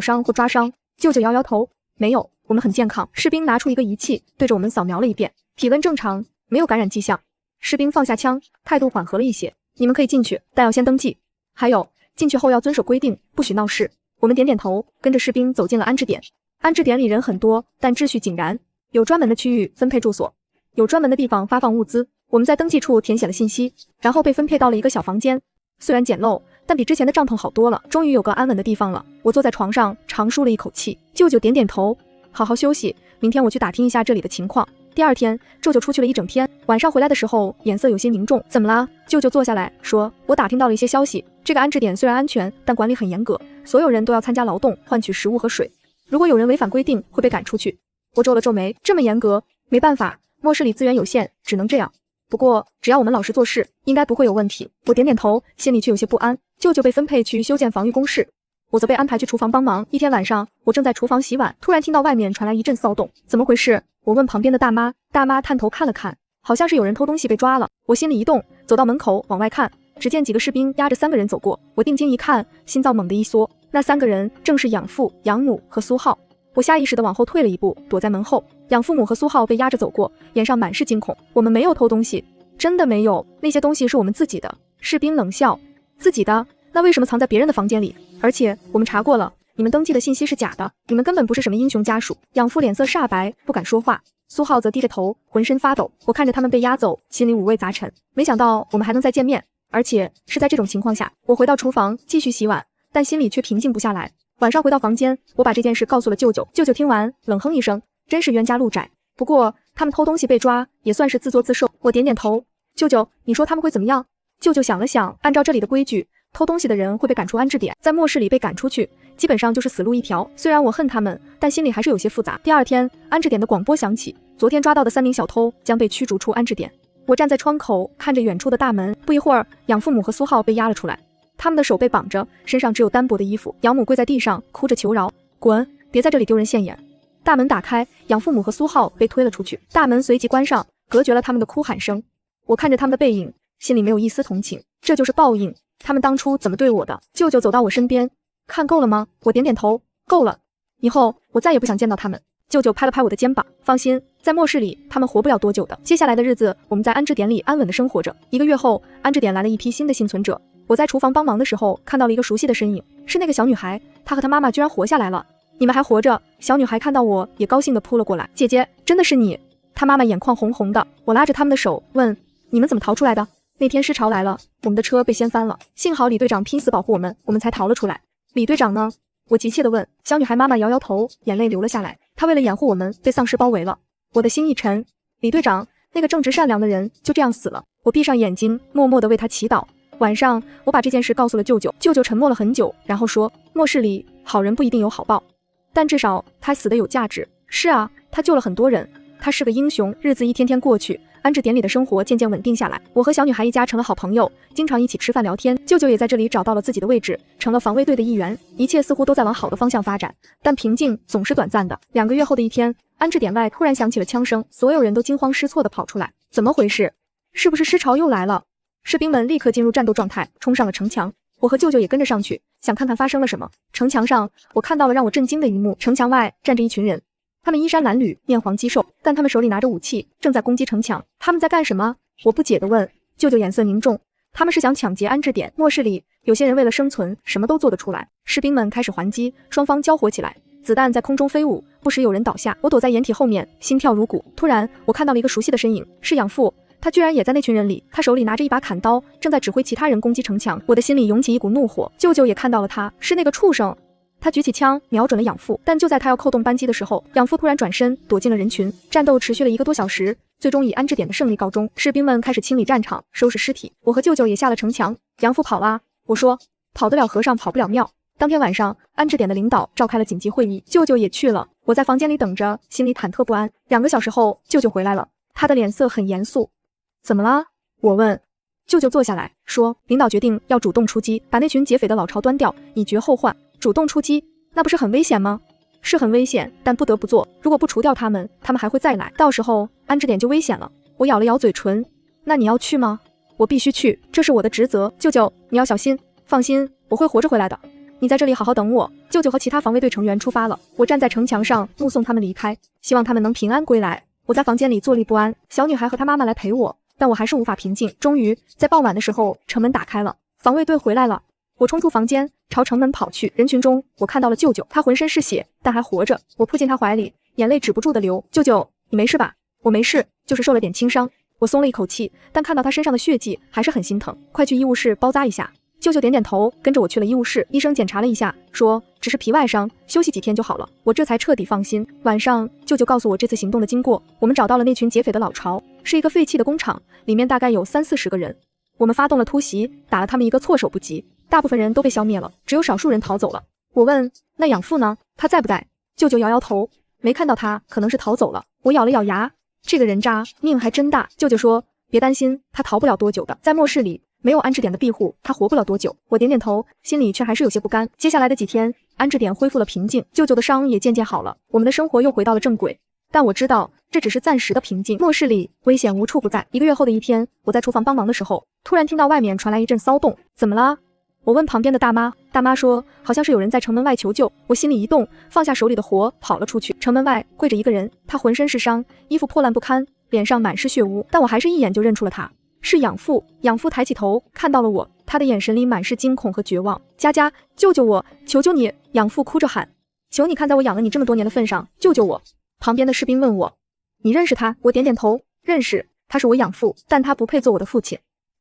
[SPEAKER 1] 伤或抓伤？舅舅摇摇头，没有，我们很健康。士兵拿出一个仪器，对着我们扫描了一遍，体温正常，没有感染迹象。士兵放下枪，态度缓和了一些。你们可以进去，但要先登记。还有，进去后要遵守规定，不许闹事。我们点点头，跟着士兵走进了安置点。安置点里人很多，但秩序井然，有专门的区域分配住所，有专门的地方发放物资。我们在登记处填写了信息，然后被分配到了一个小房间。虽然简陋，但比之前的帐篷好多了。终于有个安稳的地方了。我坐在床上，长舒了一口气。舅舅点点头，好好休息，明天我去打听一下这里的情况。第2天，舅舅出去了一整天，晚上回来的时候眼色有些凝重。怎么啦？舅舅坐下来说，我打听到了一些消息，这个安置点虽然安全，但管理很严格，所有人都要参加劳动，换取食物和水。如果有人违反规定，会被赶出去。我皱了皱眉，这么严格，没办法，末世里资源有限，只能这样。不过只要我们老实做事，应该不会有问题。我点点头，心里却有些不安。舅舅被分配去修建防御工事，我则被安排去厨房帮忙。一天晚上，我正在厨房洗碗，突然听到外面传来一阵骚动，怎么回事？我问旁边的大妈，大妈探头看了看，好像是有人偷东西被抓了。我心里一动，走到门口往外看，只见几个士兵押着3个人走过。我定睛一看，心脏猛地一缩，那3个人正是养父、养母和苏浩。我下意识地往后退了一步，躲在门后。养父母和苏浩被押着走过，脸上满是惊恐。我们没有偷东西，真的没有，那些东西是我们自己的。士兵冷笑，自己的？那为什么藏在别人的房间里？而且我们查过了，你们登记的信息是假的，你们根本不是什么英雄家属。养父脸色煞白，不敢说话。苏浩则低着头，浑身发抖。我看着他们被押走，心里五味杂陈。没想到我们还能再见面，而且是在这种情况下。我回到厨房继续洗碗，但心里却平静不下来。晚上回到房间，我把这件事告诉了舅舅。舅舅听完冷哼一声，真是冤家路窄。不过他们偷东西被抓，也算是自作自受。我点点头，舅舅，你说他们会怎么样？舅舅想了想，按照这里的规矩，偷东西的人会被赶出安置点，在末世里被赶出去，基本上就是死路一条。虽然我恨他们，但心里还是有些复杂。第2天，安置点的广播响起，昨天抓到的3名小偷将被驱逐出安置点。我站在窗口，看着远处的大门。不一会儿，养父母和苏浩被押了出来，他们的手被绑着，身上只有单薄的衣服。养母跪在地上，哭着求饶：“滚，别在这里丢人现眼。”大门打开，养父母和苏浩被推了出去，大门随即关上，隔绝了他们的哭喊声。我看着他们的背影，心里没有一丝同情，这就是报应。他们当初怎么对我的？舅舅走到我身边，看够了吗？我点点头，够了。以后我再也不想见到他们。舅舅拍了拍我的肩膀，放心，在末世里他们活不了多久的。接下来的日子，我们在安置点里安稳地生活着。1个月后，安置点来了一批新的幸存者。我在厨房帮忙的时候，看到了一个熟悉的身影，是那个小女孩，她和她妈妈居然活下来了。你们还活着？小女孩看到我也高兴地扑了过来。姐姐，真的是你？她妈妈眼眶红红的。我拉着他们的手问，你们怎么逃出来的？那天尸潮来了，我们的车被掀翻了，幸好李队长拼死保护我们，我们才逃了出来。李队长呢？我急切地问。小女孩妈妈摇摇头，眼泪流了下来。她为了掩护我们，被丧尸包围了。我的心一沉，李队长，那个正直善良的人就这样死了。我闭上眼睛，默默地为他祈祷。晚上，我把这件事告诉了舅舅。舅舅沉默了很久，然后说，末世里好人不一定有好报，但至少他死得有价值。是啊，他救了很多人，他是个英雄。日子一天天过去，安置点里的生活渐渐稳定下来，我和小女孩一家成了好朋友，经常一起吃饭聊天。舅舅也在这里找到了自己的位置，成了防卫队的一员。一切似乎都在往好的方向发展，但平静总是短暂的。2个月后的一天，安置点外突然响起了枪声，所有人都惊慌失措地跑出来。怎么回事？是不是尸潮又来了？士兵们立刻进入战斗状态，冲上了城墙。我和舅舅也跟着上去，想看看发生了什么。城墙上，我看到了让我震惊的一幕：城墙外站着一群人，他们衣衫褴褛，面黄肌瘦，但他们手里拿着武器，正在攻击城墙。他们在干什么？我不解地问。舅舅眼色凝重，他们是想抢劫安置点。末世里，有些人为了生存，什么都做得出来。士兵们开始还击，双方交火起来，子弹在空中飞舞，不时有人倒下。我躲在掩体后面，心跳如鼓。突然，我看到了一个熟悉的身影，是养父。他居然也在那群人里，他手里拿着一把砍刀，正在指挥其他人攻击城墙。我的心里涌起一股怒火。舅舅也看到了他，是那个畜生。他举起枪瞄准了养父，但就在他要扣动扳机的时候，养父突然转身躲进了人群。战斗持续了1个多小时，最终以安置点的胜利告终。士兵们开始清理战场，收拾尸体。我和舅舅也下了城墙。养父跑了啊，我说，跑得了和尚跑不了庙。当天晚上，安置点的领导召开了紧急会议，舅舅也去了。我在房间里等着，心里忐忑不安。2个小时后，舅舅回来了，他的脸色很严肃。怎么了？我问。舅舅坐下来说，领导决定要主动出击，把那群劫匪的老巢端掉，以绝后患。主动出击，那不是很危险吗？是很危险，但不得不做。如果不除掉他们，他们还会再来，到时候安置点就危险了。我咬了咬嘴唇。那你要去吗？我必须去，这是我的职责。舅舅，你要小心。放心，我会活着回来的。你在这里好好等我。舅舅和其他防卫队成员出发了，我站在城墙上目送他们离开，希望他们能平安归来。我在房间里坐立不安，小女孩和她妈妈来陪我，但我还是无法平静。终于在傍晚的时候，城门打开了，防卫队回来了。我冲出房间，朝城门跑去。人群中，我看到了舅舅，他浑身是血，但还活着。我扑进他怀里，眼泪止不住的流。舅舅，你没事吧？我没事，就是受了点轻伤。我松了一口气，但看到他身上的血迹，还是很心疼。快去医务室包扎一下。舅舅点点头，跟着我去了医务室。医生检查了一下，说只是皮外伤，休息几天就好了。我这才彻底放心。晚上，舅舅告诉我这次行动的经过。我们找到了那群劫匪的老巢，是一个废弃的工厂，里面大概有30-40个人。我们发动了突袭，打了他们一个措手不及，大部分人都被消灭了，只有少数人逃走了。我问，那养父呢？他在不在？舅舅摇摇头，没看到他，可能是逃走了。我咬了咬牙，这个人渣命还真大。舅舅说，别担心，他逃不了多久的，在末世里没有安置点的庇护，他活不了多久。我点点头，心里却还是有些不甘。接下来的几天，安置点恢复了平静，舅舅的伤也渐渐好了，我们的生活又回到了正轨。但我知道这只是暂时的平静，末世里危险无处不在。1个月后的一天，我在厨房帮忙的时候，突然听到外面传来一阵骚动。怎么了？我问旁边的大妈，大妈说好像是有人在城门外求救。我心里一动，放下手里的活跑了出去。城门外跪着一个人，他浑身是伤，衣服破烂不堪，脸上满是血污，但我还是一眼就认出了他，是养父。养父抬起头看到了我，他的眼神里满是惊恐和绝望。佳佳，救救我，求求你！养父哭着喊，求你看在我养了你这么多年的份上，救救我！旁边的士兵问我，你认识他？我点点头，认识，他是我养父，但他不配做我的父亲。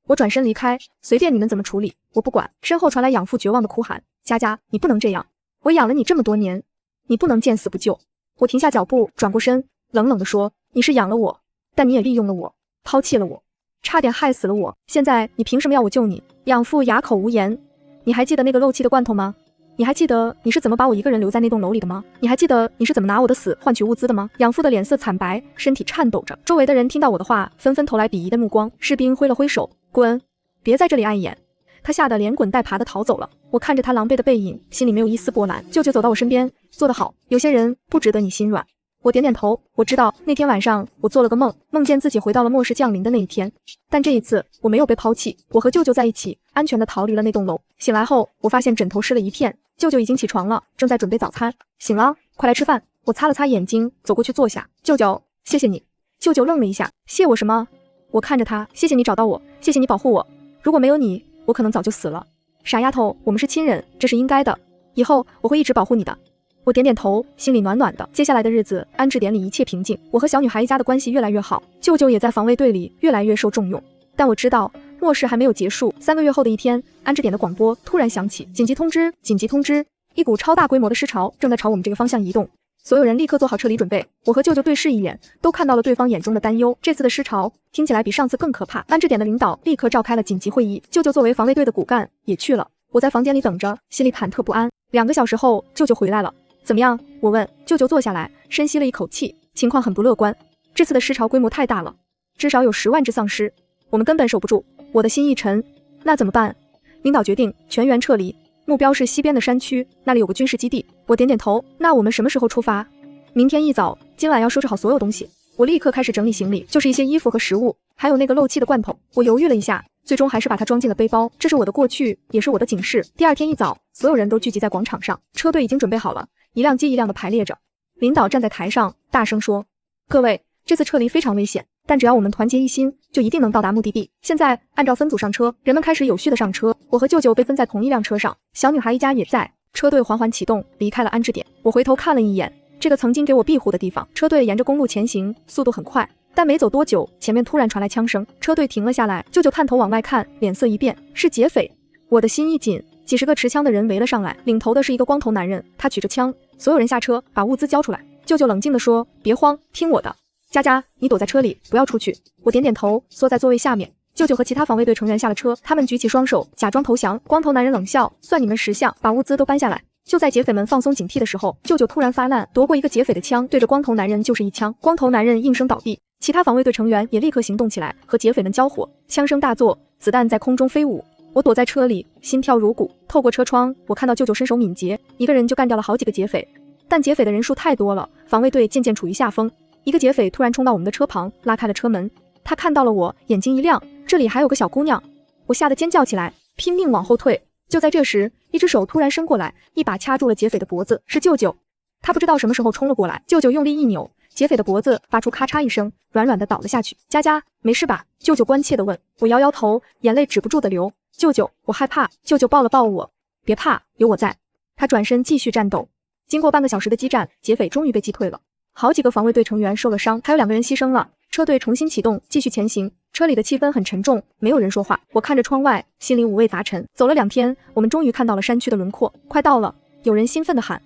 [SPEAKER 1] 我转身离开，随便你们怎么处理，我不管。身后传来养父绝望的哭喊，佳佳，你不能这样，我养了你这么多年，你不能见死不救。我停下脚步，转过身，冷冷地说，你是养了我，但你也利用了我，抛弃了我，差点害死了我，现在你凭什么要我救你？养父哑口无言。你还记得那个漏气的罐头吗？你还记得你是怎么把我一个人留在那栋楼里的吗？你还记得你是怎么拿我的死换取物资的吗？养父的脸色惨白，身体颤抖着。周围的人听到我的话，纷纷投来鄙夷的目光。士兵挥了挥手，滚，别在这里碍眼。他吓得连滚带爬的逃走了。我看着他狼狈的背影，心里没有一丝波澜。舅舅走到我身边，做得好，有些人不值得你心软。我点点头，我知道那天晚上我做了个梦，梦见自己回到了末世降临的那一天，但这一次我没有被抛弃，我和舅舅在一起，安全的逃离了那栋楼。醒来后，我发现枕头湿了一片，舅舅已经起床了，正在准备早餐。醒了，快来吃饭。我擦了擦眼睛，走过去坐下。舅舅，谢谢你。舅舅愣了一下，谢我什么？我看着他，谢谢你找到我，谢谢你保护我，如果没有你，我可能早就死了。傻丫头，我们是亲人，这是应该的，以后我会一直保护你的。我点点头，心里暖暖的。接下来的日子，安置点里一切平静，我和小女孩一家的关系越来越好，舅舅也在防卫队里越来越受重用。但我知道末世还没有结束。3个月后的一天，安置点的广播突然响起，紧急通知，紧急通知，一股超大规模的尸潮正在朝我们这个方向移动，所有人立刻做好撤离准备。我和舅舅对视一眼，都看到了对方眼中的担忧。这次的尸潮听起来比上次更可怕。安置点的领导立刻召开了紧急会议，舅舅作为防卫队的骨干也去了。我在房间里等着，心里忐忑不安。2个小时后，舅舅回来了。怎么样？我问。舅舅坐下来，深吸了一口气，情况很不乐观。这次的尸潮规模太大了，至少有10万只丧尸，我们根本守不住。我的心一沉，那怎么办？领导决定全员撤离，目标是西边的山区，那里有个军事基地。我点点头。那我们什么时候出发？明天一早，今晚要收拾好所有东西。我立刻开始整理行李，就是一些衣服和食物，还有那个漏气的罐头。我犹豫了一下，最终还是把它装进了背包。这是我的过去，也是我的警示。第二天一早，所有人都聚集在广场上，车队已经准备好了，一辆接一辆的排列着。领导站在台上，大声说：“各位，这次撤离非常危险，但只要我们团结一心，就一定能到达目的地。现在按照分组上车，人们开始有序的上车。我和舅舅被分在同一辆车上，小女孩一家也在。车队缓缓启动，离开了安置点。我回头看了一眼。”这个曾经给我庇护的地方，车队沿着公路前行，速度很快，但没走多久，前面突然传来枪声，车队停了下来。舅舅探头往外看，脸色一变，是劫匪。我的心一紧，几十个持枪的人围了上来，领头的是一个光头男人，他举着枪，所有人下车，把物资交出来。舅舅冷静地说：“别慌，听我的，佳佳，你躲在车里，不要出去。”我点点头，缩在座位下面。舅舅和其他防卫队成员下了车，他们举起双手，假装投降。光头男人冷笑：“算你们识相，把物资都搬下来。”就在劫匪们放松警惕的时候，舅舅突然发难，夺过一个劫匪的枪，对着光头男人就是一枪。光头男人应声倒地，其他防卫队成员也立刻行动起来，和劫匪们交火。枪声大作，子弹在空中飞舞。我躲在车里，心跳如鼓。透过车窗，我看到舅舅身手敏捷，一个人就干掉了好几个劫匪。但劫匪的人数太多了，防卫队渐渐处于下风。一个劫匪突然冲到我们的车旁，拉开了车门。他看到了我，眼睛一亮，这里还有个小姑娘。我吓得尖叫起来，拼命往后退。就在这时，一只手突然伸过来，一把掐住了劫匪的脖子，是舅舅。他不知道什么时候冲了过来，舅舅用力一扭，劫匪的脖子发出咔嚓一声，软软的倒了下去。佳佳，没事吧？舅舅关切地问。我摇摇头，眼泪止不住的流。舅舅，我害怕。舅舅抱了抱我，别怕，有我在。他转身继续战斗。经过半个小时的激战，劫匪终于被击退了。好几个防卫队成员受了伤，还有2个人牺牲了。车队重新启动，继续前行。车里的气氛很沉重，没有人说话。我看着窗外，心里五味杂陈。走了2天，我们终于看到了山区的轮廓，快到了。有人兴奋地喊。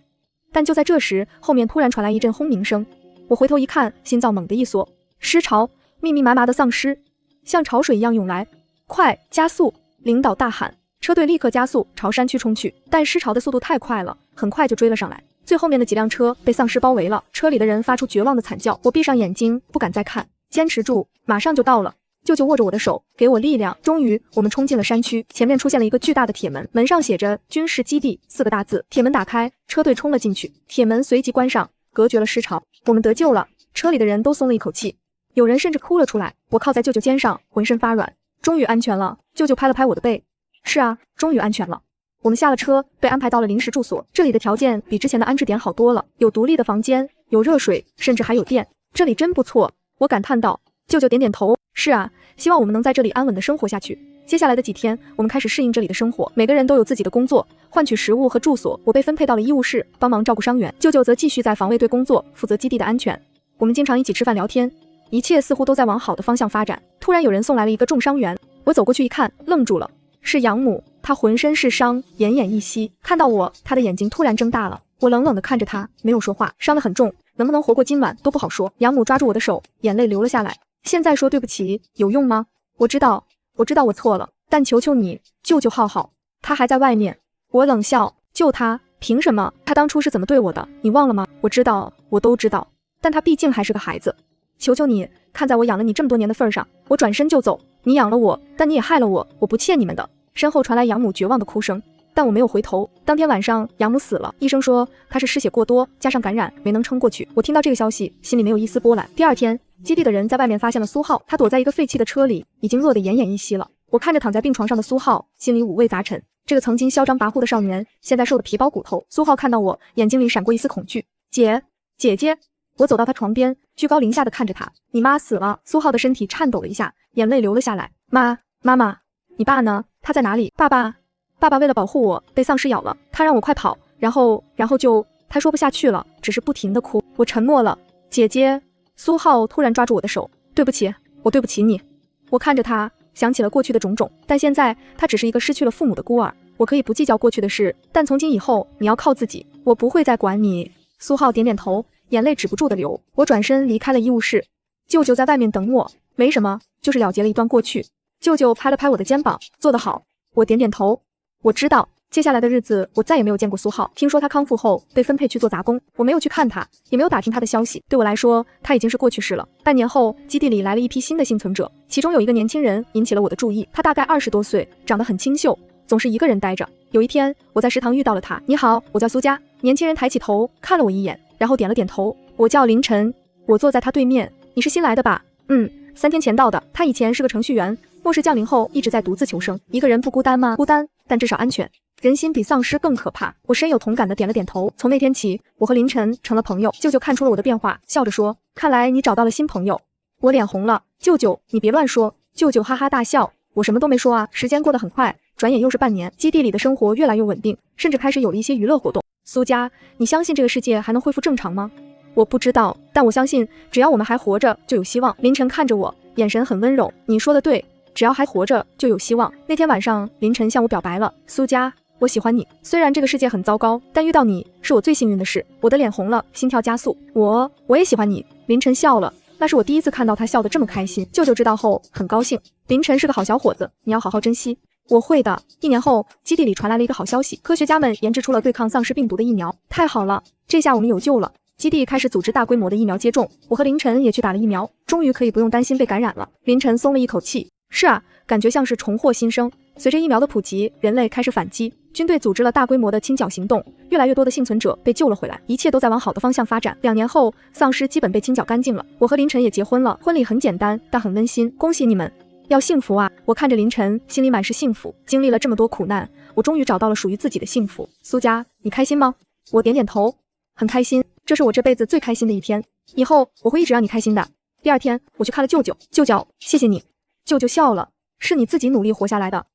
[SPEAKER 1] 但就在这时，后面突然传来一阵轰鸣声。我回头一看，心脏猛地一缩。尸潮，密密麻麻的丧尸，像潮水一样涌来。快，加速！领导大喊。车队立刻加速朝山区冲去，但尸潮的速度太快了，很快就追了上来。最后面的几辆车被丧尸包围了，车里的人发出绝望的惨叫。我闭上眼睛，不敢再看，坚持住，马上就到了。舅舅握着我的手，给我力量。终于，我们冲进了山区，前面出现了一个巨大的铁门，门上写着军事基地4个大字。铁门打开，车队冲了进去，铁门随即关上，隔绝了尸潮。我们得救了，车里的人都松了一口气，有人甚至哭了出来。我靠在舅舅肩上，浑身发软。终于安全了，舅舅拍了拍我的背。是啊，终于安全了。我们下了车，被安排到了临时住所。这里的条件比之前的安置点好多了，有独立的房间，有热水，甚至还有电。这里真不错，我感叹道。舅舅点点头。是啊，希望我们能在这里安稳地生活下去。接下来的几天，我们开始适应这里的生活，每个人都有自己的工作，换取食物和住所。我被分配到了医务室，帮忙照顾伤员，舅舅则继续在防卫队工作，负责基地的安全。我们经常一起吃饭聊天，一切似乎都在往好的方向发展。突然有人送来了一个重伤员，我走过去一看，愣住了，是养母。她浑身是伤，奄奄一息，看到我，她的眼睛突然睁大了。我冷冷地看着她，没有说话，伤得很重，能不能活过今晚都不好说。养母抓住我的手，眼泪流了下来。现在说对不起有用吗？我知道我错了，但求求你，救救浩浩，他还在外面。我冷笑，救他？凭什么？他当初是怎么对我的？你忘了吗？我知道，我都知道，但他毕竟还是个孩子。求求你，看在我养了你这么多年的份上，我转身就走。你养了我，但你也害了我，我不欠你们的。身后传来养母绝望的哭声，但我没有回头。当天晚上，养母死了，医生说她是失血过多，加上感染，没能撑过去。我听到这个消息，心里没有一丝波澜。第二天，基地的人在外面发现了苏浩，他躲在一个废弃的车里，已经饿得奄奄一息了。我看着躺在病床上的苏浩，心里五味杂陈。这个曾经嚣张跋扈的少年，现在瘦得皮包骨头。苏浩看到我，眼睛里闪过一丝恐惧。姐姐，我走到他床边，居高临下的看着他。你妈死了。苏浩的身体颤抖了一下，眼泪流了下来。妈妈，你爸呢？他在哪里？爸爸为了保护我，被丧尸咬了，他让我快跑，然后就……他说不下去了，只是不停的哭。我沉默了。姐姐。苏浩突然抓住我的手，对不起，我对不起你。我看着他，想起了过去的种种，但现在他只是一个失去了父母的孤儿。我可以不计较过去的事，但从今以后你要靠自己，我不会再管你。苏浩点点头，眼泪止不住的流。我转身离开了医务室，舅舅在外面等我。没什么，就是了结了一段过去。舅舅拍了拍我的肩膀，做得好。我点点头，我知道。接下来的日子，我再也没有见过苏浩。听说他康复后被分配去做杂工，我没有去看他，也没有打听他的消息。对我来说，他已经是过去式了。半年后，基地里来了一批新的幸存者，其中有一个年轻人引起了我的注意。他大概20多岁，长得很清秀，总是一个人待着。有一天，我在食堂遇到了他。你好，我叫苏佳。年轻人抬起头看了我一眼，然后点了点头。我叫凌晨，我坐在他对面。你是新来的吧？3天前到的。他以前是个程序员，末世降临后一直在独自求生。一个人不孤单吗？孤单，但至少安全。人心比丧尸更可怕。我深有同感的点了点头。从那天起，我和凌晨成了朋友。舅舅看出了我的变化，笑着说：“看来你找到了新朋友。”我脸红了。舅舅，你别乱说。舅舅哈哈大笑。我什么都没说啊。时间过得很快，转眼又是半年。基地里的生活越来越稳定，甚至开始有了一些娱乐活动。苏佳，你相信这个世界还能恢复正常吗？我不知道，但我相信只要我们还活着就有希望。凌晨看着我，眼神很温柔。你说的对，只要还活着就有希望。那天晚上，凌晨向我表白了。苏佳，我喜欢你。虽然这个世界很糟糕，但遇到你是我最幸运的事。我的脸红了，心跳加速。我也喜欢你。凌晨笑了，那是我第一次看到他笑得这么开心。舅舅知道后很高兴。凌晨是个好小伙子，你要好好珍惜。我会的。1年后，基地里传来了一个好消息，科学家们研制出了对抗丧尸病毒的疫苗。太好了，这下我们有救了。基地开始组织大规模的疫苗接种，我和凌晨也去打了疫苗，终于可以不用担心被感染了。凌晨松了一口气。是啊，感觉像是重获新生。随着疫苗的普及，人类开始反击，军队组织了大规模的清剿行动，越来越多的幸存者被救了回来，一切都在往好的方向发展。2年后，丧尸基本被清剿干净了，我和凌晨也结婚了，婚礼很简单，但很温馨。恭喜你们，要幸福啊！我看着凌晨，心里满是幸福。经历了这么多苦难，我终于找到了属于自己的幸福。苏佳，你开心吗？我点点头，很开心，这是我这辈子最开心的一天，以后我会一直让你开心的。第2天，我去看了舅舅，舅舅，谢谢你。舅舅笑了，是你自己努力活下来的，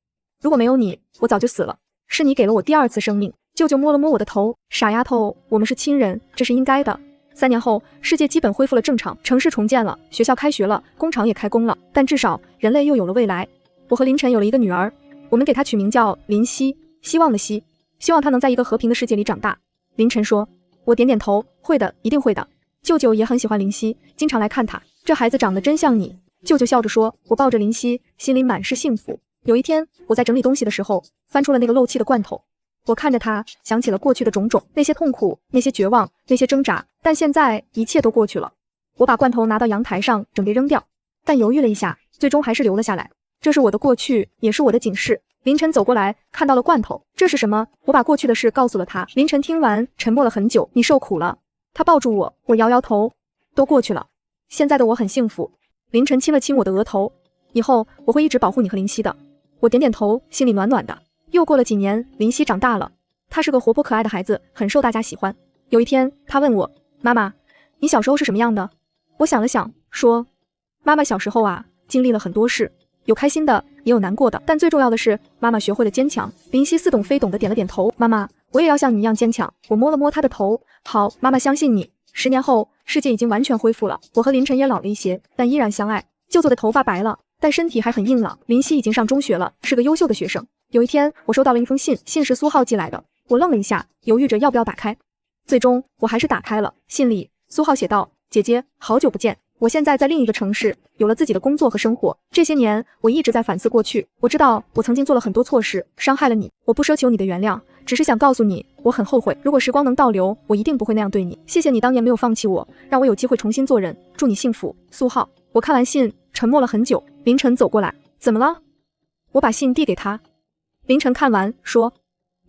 [SPEAKER 1] 如果没有你，我早就死了，是你给了我第2次生命。舅舅摸了摸我的头，傻丫头，我们是亲人，这是应该的。3年后，世界基本恢复了正常，城市重建了，学校开学了，工厂也开工了，但至少人类又有了未来。我和凌晨有了一个女儿，我们给她取名叫林希，希望的希，希望她能在一个和平的世界里长大。凌晨说。我点点头，会的，一定会的。舅舅也很喜欢林希，经常来看她，这孩子长得真像你。舅舅笑着说。我抱着林希，心里满是幸福。有一天，我在整理东西的时候，翻出了那个漏气的罐头。我看着它，想起了过去的种种，那些痛苦，那些绝望，那些挣扎，但现在一切都过去了。我把罐头拿到阳台上，准备扔掉，但犹豫了一下，最终还是留了下来。这是我的过去，也是我的警示。凌晨走过来，看到了罐头，这是什么？我把过去的事告诉了他。凌晨听完，沉默了很久。你受苦了。他抱住我，我摇摇头，都过去了。现在的我很幸福。凌晨亲了亲我的额头，以后我会一直保护你和林希的。我点点头，心里暖暖的。又过了几年，林希长大了，她是个活泼可爱的孩子，很受大家喜欢。有一天，她问我，妈妈，你小时候是什么样的？我想了想，说，妈妈小时候啊，经历了很多事，有开心的，也有难过的，但最重要的是，妈妈学会了坚强。林希似懂非懂的点了点头。妈妈，我也要像你一样坚强。我摸了摸她的头。好，妈妈相信你。10年后，世界已经完全恢复了，我和凌晨也老了一些，但依然相爱。舅舅的头发白了，但身体还很硬朗。林希已经上中学了，是个优秀的学生。有一天，我收到了一封信，信是苏浩寄来的。我愣了一下，犹豫着要不要打开。最终，我还是打开了。信里，苏浩写道：姐姐，好久不见。我现在在另一个城市，有了自己的工作和生活。这些年，我一直在反思过去。我知道我曾经做了很多错事，伤害了你。我不奢求你的原谅，只是想告诉你，我很后悔。如果时光能倒流，我一定不会那样对你。谢谢你当年没有放弃我，让我有机会重新做人。祝你幸福，苏浩。我看完信，沉默了很久。凌晨走过来，怎么了？我把信递给他。凌晨看完，说：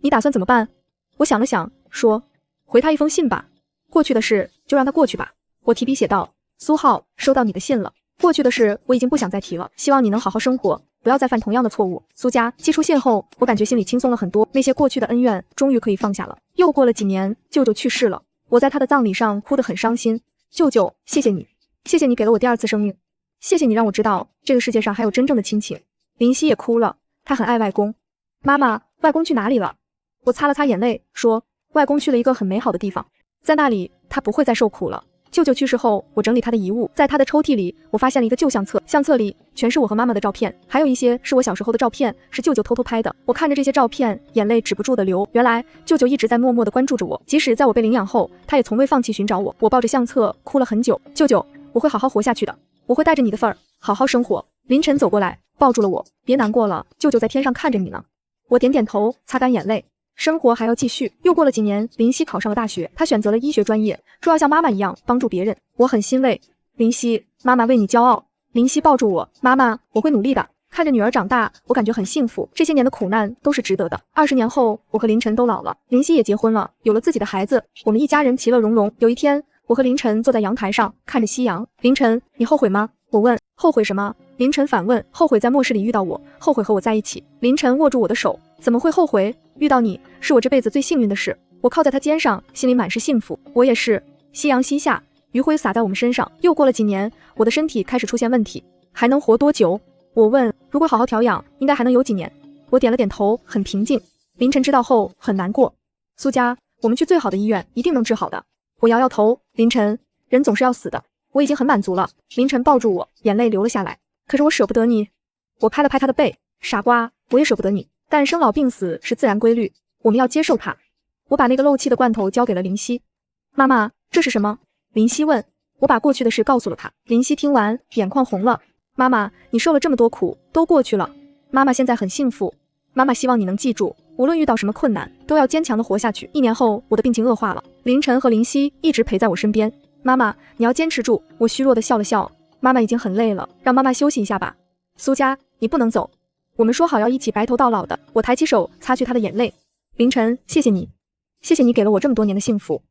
[SPEAKER 1] 你打算怎么办？我想了想，说：回他一封信吧。过去的事就让它过去吧。我提笔写道：苏浩，收到你的信了。过去的事我已经不想再提了，希望你能好好生活，不要再犯同样的错误。苏佳。寄出信后，我感觉心里轻松了很多，那些过去的恩怨终于可以放下了。又过了几年，舅舅去世了，我在他的葬礼上哭得很伤心。舅舅，谢谢你，谢谢你给了我第2次生命，谢谢你让我知道这个世界上还有真正的亲情。林希也哭了，她很爱外公。妈妈，外公去哪里了？我擦了擦眼泪，说：外公去了一个很美好的地方，在那里他不会再受苦了。舅舅去世后，我整理他的遗物，在他的抽屉里，我发现了一个旧相册，相册里全是我和妈妈的照片，还有一些是我小时候的照片，是舅舅偷偷拍的。我看着这些照片，眼泪止不住的流。原来舅舅一直在默默地关注着我，即使在我被领养后，他也从未放弃寻找我。我抱着相册哭了很久。舅舅，我会好好活下去的，我会带着你的份儿好好生活。凌晨走过来，抱住了我，别难过了，舅舅在天上看着你呢。我点点头，擦干眼泪。生活还要继续。又过了几年，林夕考上了大学，她选择了医学专业，说要像妈妈一样帮助别人。我很欣慰，林夕，妈妈为你骄傲。林夕抱住我，妈妈，我会努力的。看着女儿长大，我感觉很幸福，这些年的苦难都是值得的。20年后，我和林晨都老了，林夕也结婚了，有了自己的孩子，我们一家人其乐融融。有一天，我和林晨坐在阳台上，看着夕阳。林晨，你后悔吗？我问。后悔什么？林晨反问。后悔在末世里遇到我，后悔和我在一起。林晨握住我的手，怎么会后悔？遇到你是我这辈子最幸运的事。我靠在他肩上，心里满是幸福。我也是。夕阳西下，余晖洒在我们身上。又过了几年，我的身体开始出现问题，还能活多久？我问。如果好好调养，应该还能有几年。我点了点头，很平静。凌晨知道后很难过。苏佳，我们去最好的医院，一定能治好的。我摇摇头。凌晨，人总是要死的，我已经很满足了。凌晨抱住我，眼泪流了下来。可是我舍不得你。我拍了拍他的背。傻瓜，我也舍不得你，但生老病死是自然规律，我们要接受它。我把那个漏气的罐头交给了林夕。妈妈，这是什么？林夕问。我把过去的事告诉了他。林夕听完，眼眶红了。妈妈，你受了这么多苦，都过去了。妈妈现在很幸福。妈妈希望你能记住，无论遇到什么困难，都要坚强地活下去。1年后，我的病情恶化了，凌晨和林夕一直陪在我身边。妈妈，你要坚持住。我虚弱地笑了笑。妈妈已经很累了，让妈妈休息一下吧。苏佳，你不能走。我们说好要一起白头到老的。我抬起手擦去她的眼泪。凌晨，谢谢你，谢谢你给了我这么多年的幸福。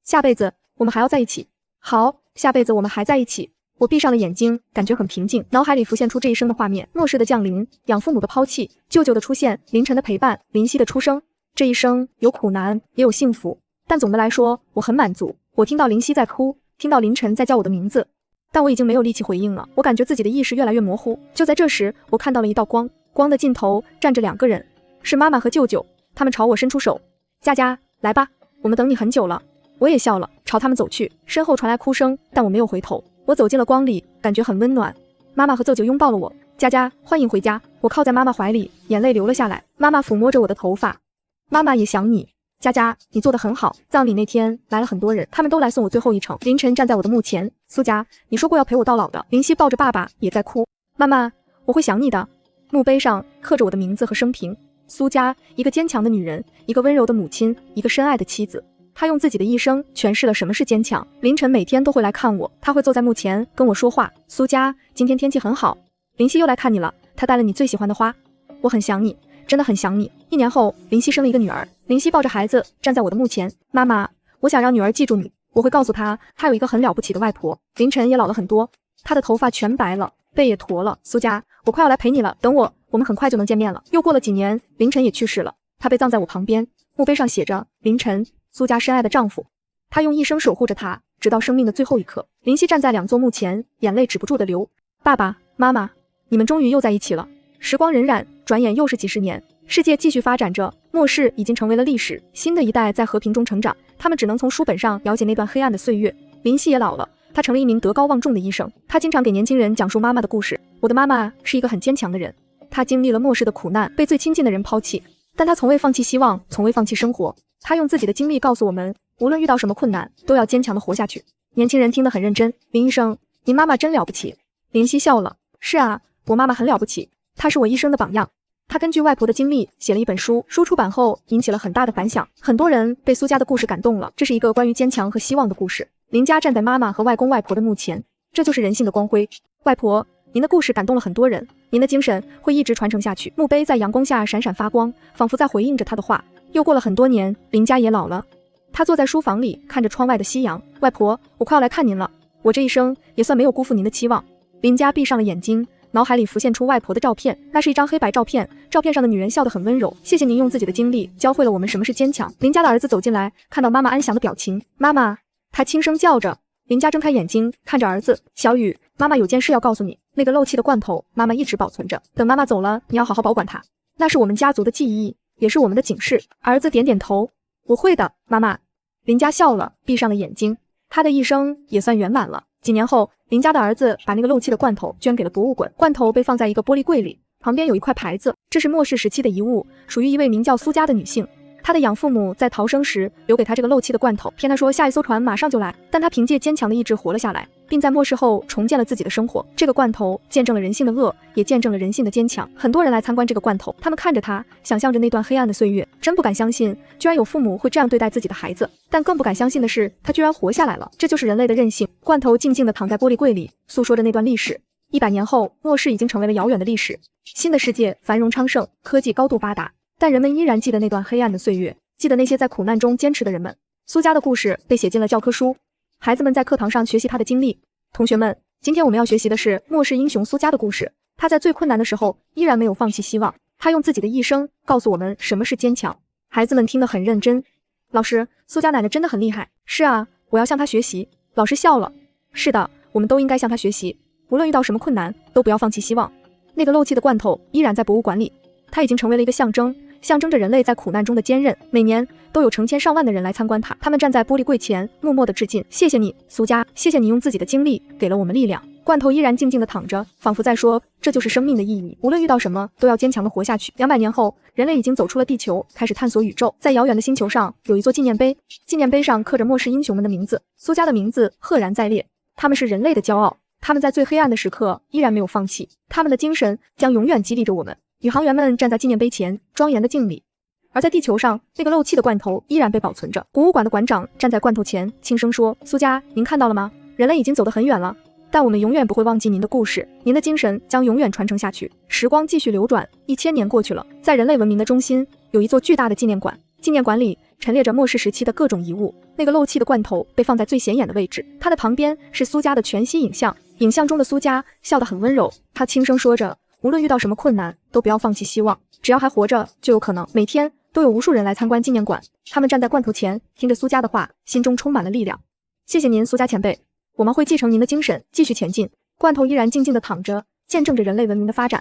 [SPEAKER 1] 下辈子我们还要在一起。好，下辈子我们还在一起。我闭上了眼睛，感觉很平静，脑海里浮现出这一生的画面：末世的降临，养父母的抛弃，舅舅的出现，凌晨的陪伴，林夕的出生。这一生有苦难，也有幸福，但总的来说，我很满足。我听到林夕在哭，听到凌晨在叫我的名字，但我已经没有力气回应了。我感觉自己的意识越来越模糊。就在这时，我看到了一道光，光的尽头站着2个人，是妈妈和舅舅，他们朝我伸出手。佳佳，来吧，我们等你很久了。我也笑了，朝他们走去，身后传来哭声，但我没有回头。我走进了光里，感觉很温暖。妈妈和舅舅拥抱了我。佳佳，欢迎回家。我靠在妈妈怀里，眼泪流了下来。妈妈抚摸着我的头发。妈妈也想你。佳佳，你做得很好。葬礼那天来了很多人，他们都来送我最后一程。凌晨站在我的墓前。苏佳，你说过要陪我到老的。林夕抱着爸爸也在哭。妈妈，我会想你的。墓碑上刻着我的名字和生平。苏佳，一个坚强的女人，一个温柔的母亲，一个深爱的妻子。她用自己的一生诠释了什么是坚强。凌晨每天都会来看我，他会坐在墓前跟我说话。苏佳，今天天气很好。林夕又来看你了，他带了你最喜欢的花。我很想你，真的很想你。1年后，林夕生了一个女儿。林夕抱着孩子站在我的墓前。妈妈，我想让女儿记住你，我会告诉她，她有一个很了不起的外婆。凌晨也老了很多，她的头发全白了，背也驼了。苏佳，我快要来陪你了，等我，我们很快就能见面了。又过了几年，凌晨也去世了，他被葬在我旁边，墓碑上写着凌晨，苏佳深爱的丈夫。他用一生守护着她，直到生命的最后一刻。林夕站在2座墓前，眼泪止不住的流。爸爸妈妈，你们终于又在一起了。时光荏苒，转眼又是几十年，世界继续发展着，末世已经成为了历史，新的一代在和平中成长，他们只能从书本上了解那段黑暗的岁月。林夕也老了，他成了一名德高望重的医生，他经常给年轻人讲述妈妈的故事。我的妈妈是一个很坚强的人，她经历了末世的苦难，被最亲近的人抛弃，但她从未放弃希望，从未放弃生活。她用自己的经历告诉我们，无论遇到什么困难，都要坚强的活下去。年轻人听得很认真。林医生，您妈妈真了不起。林夕笑了。是啊，我妈妈很了不起，她是我一生的榜样。她根据外婆的经历写了一本书，书出版后引起了很大的反响，很多人被苏佳的故事感动了。这是一个关于坚强和希望的故事。林佳站在妈妈和外公外婆的墓前，这就是人性的光辉。外婆，您的故事感动了很多人，您的精神会一直传承下去。墓碑在阳光下闪闪发光，仿佛在回应着她的话。又过了很多年，林佳也老了，她坐在书房里，看着窗外的夕阳。外婆，我快要来看您了，我这一生也算没有辜负您的期望。林佳闭上了眼睛，脑海里浮现出外婆的照片，那是一张黑白照片，照片上的女人笑得很温柔。谢谢您用自己的经历教会了我们什么是坚强。林佳的儿子走进来，看到妈妈安详的表情，妈妈，他轻声叫着。林佳睁开眼睛看着儿子，小雨，妈妈有件事要告诉你，那个漏气的罐头妈妈一直保存着，等妈妈走了，你要好好保管它，那是我们家族的记忆，也是我们的警示。儿子点点头，我会的，妈妈。林佳笑了，闭上了眼睛，他的一生也算圆满了。几年后，林佳的儿子把那个漏气的罐头捐给了博物馆，罐头被放在一个玻璃柜里，旁边有一块牌子，这是末世时期的遗物，属于一位名叫苏佳的女性。她的养父母在逃生时留给她这个漏气的罐头，骗她说下一艘船马上就来，但她凭借坚强的意志活了下来。并在末世后重建了自己的生活。这个罐头见证了人性的恶，也见证了人性的坚强。很多人来参观这个罐头，他们看着它，想象着那段黑暗的岁月，真不敢相信，居然有父母会这样对待自己的孩子。但更不敢相信的是，他居然活下来了。这就是人类的韧性。罐头静静地躺在玻璃柜里，诉说着那段历史。100年后，末世已经成为了遥远的历史。新的世界繁荣昌盛，科技高度发达，但人们依然记得那段黑暗的岁月，记得那些在苦难中坚持的人们。苏家的故事被写进了教科书，孩子们在课堂上学习他的经历。同学们，今天我们要学习的是末世英雄苏家的故事。他在最困难的时候依然没有放弃希望，他用自己的一生告诉我们什么是坚强。孩子们听得很认真。老师，苏家奶奶真的很厉害。是啊，我要向她学习。老师笑了。是的，我们都应该向她学习，无论遇到什么困难，都不要放弃希望。那个漏气的罐头依然在博物馆里，它已经成为了一个象征，象征着人类在苦难中的坚韧。每年都有成千上万的人来参观它，他们站在玻璃柜前，默默地致敬。谢谢你，苏家，谢谢你用自己的经历给了我们力量。罐头依然静静地躺着，仿佛在说，这就是生命的意义，无论遇到什么，都要坚强地活下去。200年后，人类已经走出了地球，开始探索宇宙。在遥远的星球上，有一座纪念碑，纪念碑上刻着末世英雄们的名字，苏家的名字赫然在列。他们是人类的骄傲，他们在最黑暗的时刻依然没有放弃，他们的精神将永远激励着我们。宇航员们站在纪念碑前，庄严地敬礼。而在地球上，那个漏气的罐头依然被保存着。博物馆的馆长站在罐头前，轻声说：“苏家，您看到了吗？人类已经走得很远了，但我们永远不会忘记您的故事，您的精神将永远传承下去。”时光继续流转，1000年过去了，在人类文明的中心，有一座巨大的纪念馆。纪念馆里陈列着末世时期的各种遗物。那个漏气的罐头被放在最显眼的位置，它的旁边是苏家的全息影像。影像中的苏家笑得很温柔，他轻声说着：“无论遇到什么困难，都不要放弃希望。只要还活着，就有可能。”每天都有无数人来参观纪念馆，他们站在罐头前，听着苏家的话，心中充满了力量。谢谢您，苏家前辈，我们会继承您的精神，继续前进。罐头依然静静地躺着，见证着人类文明的发展。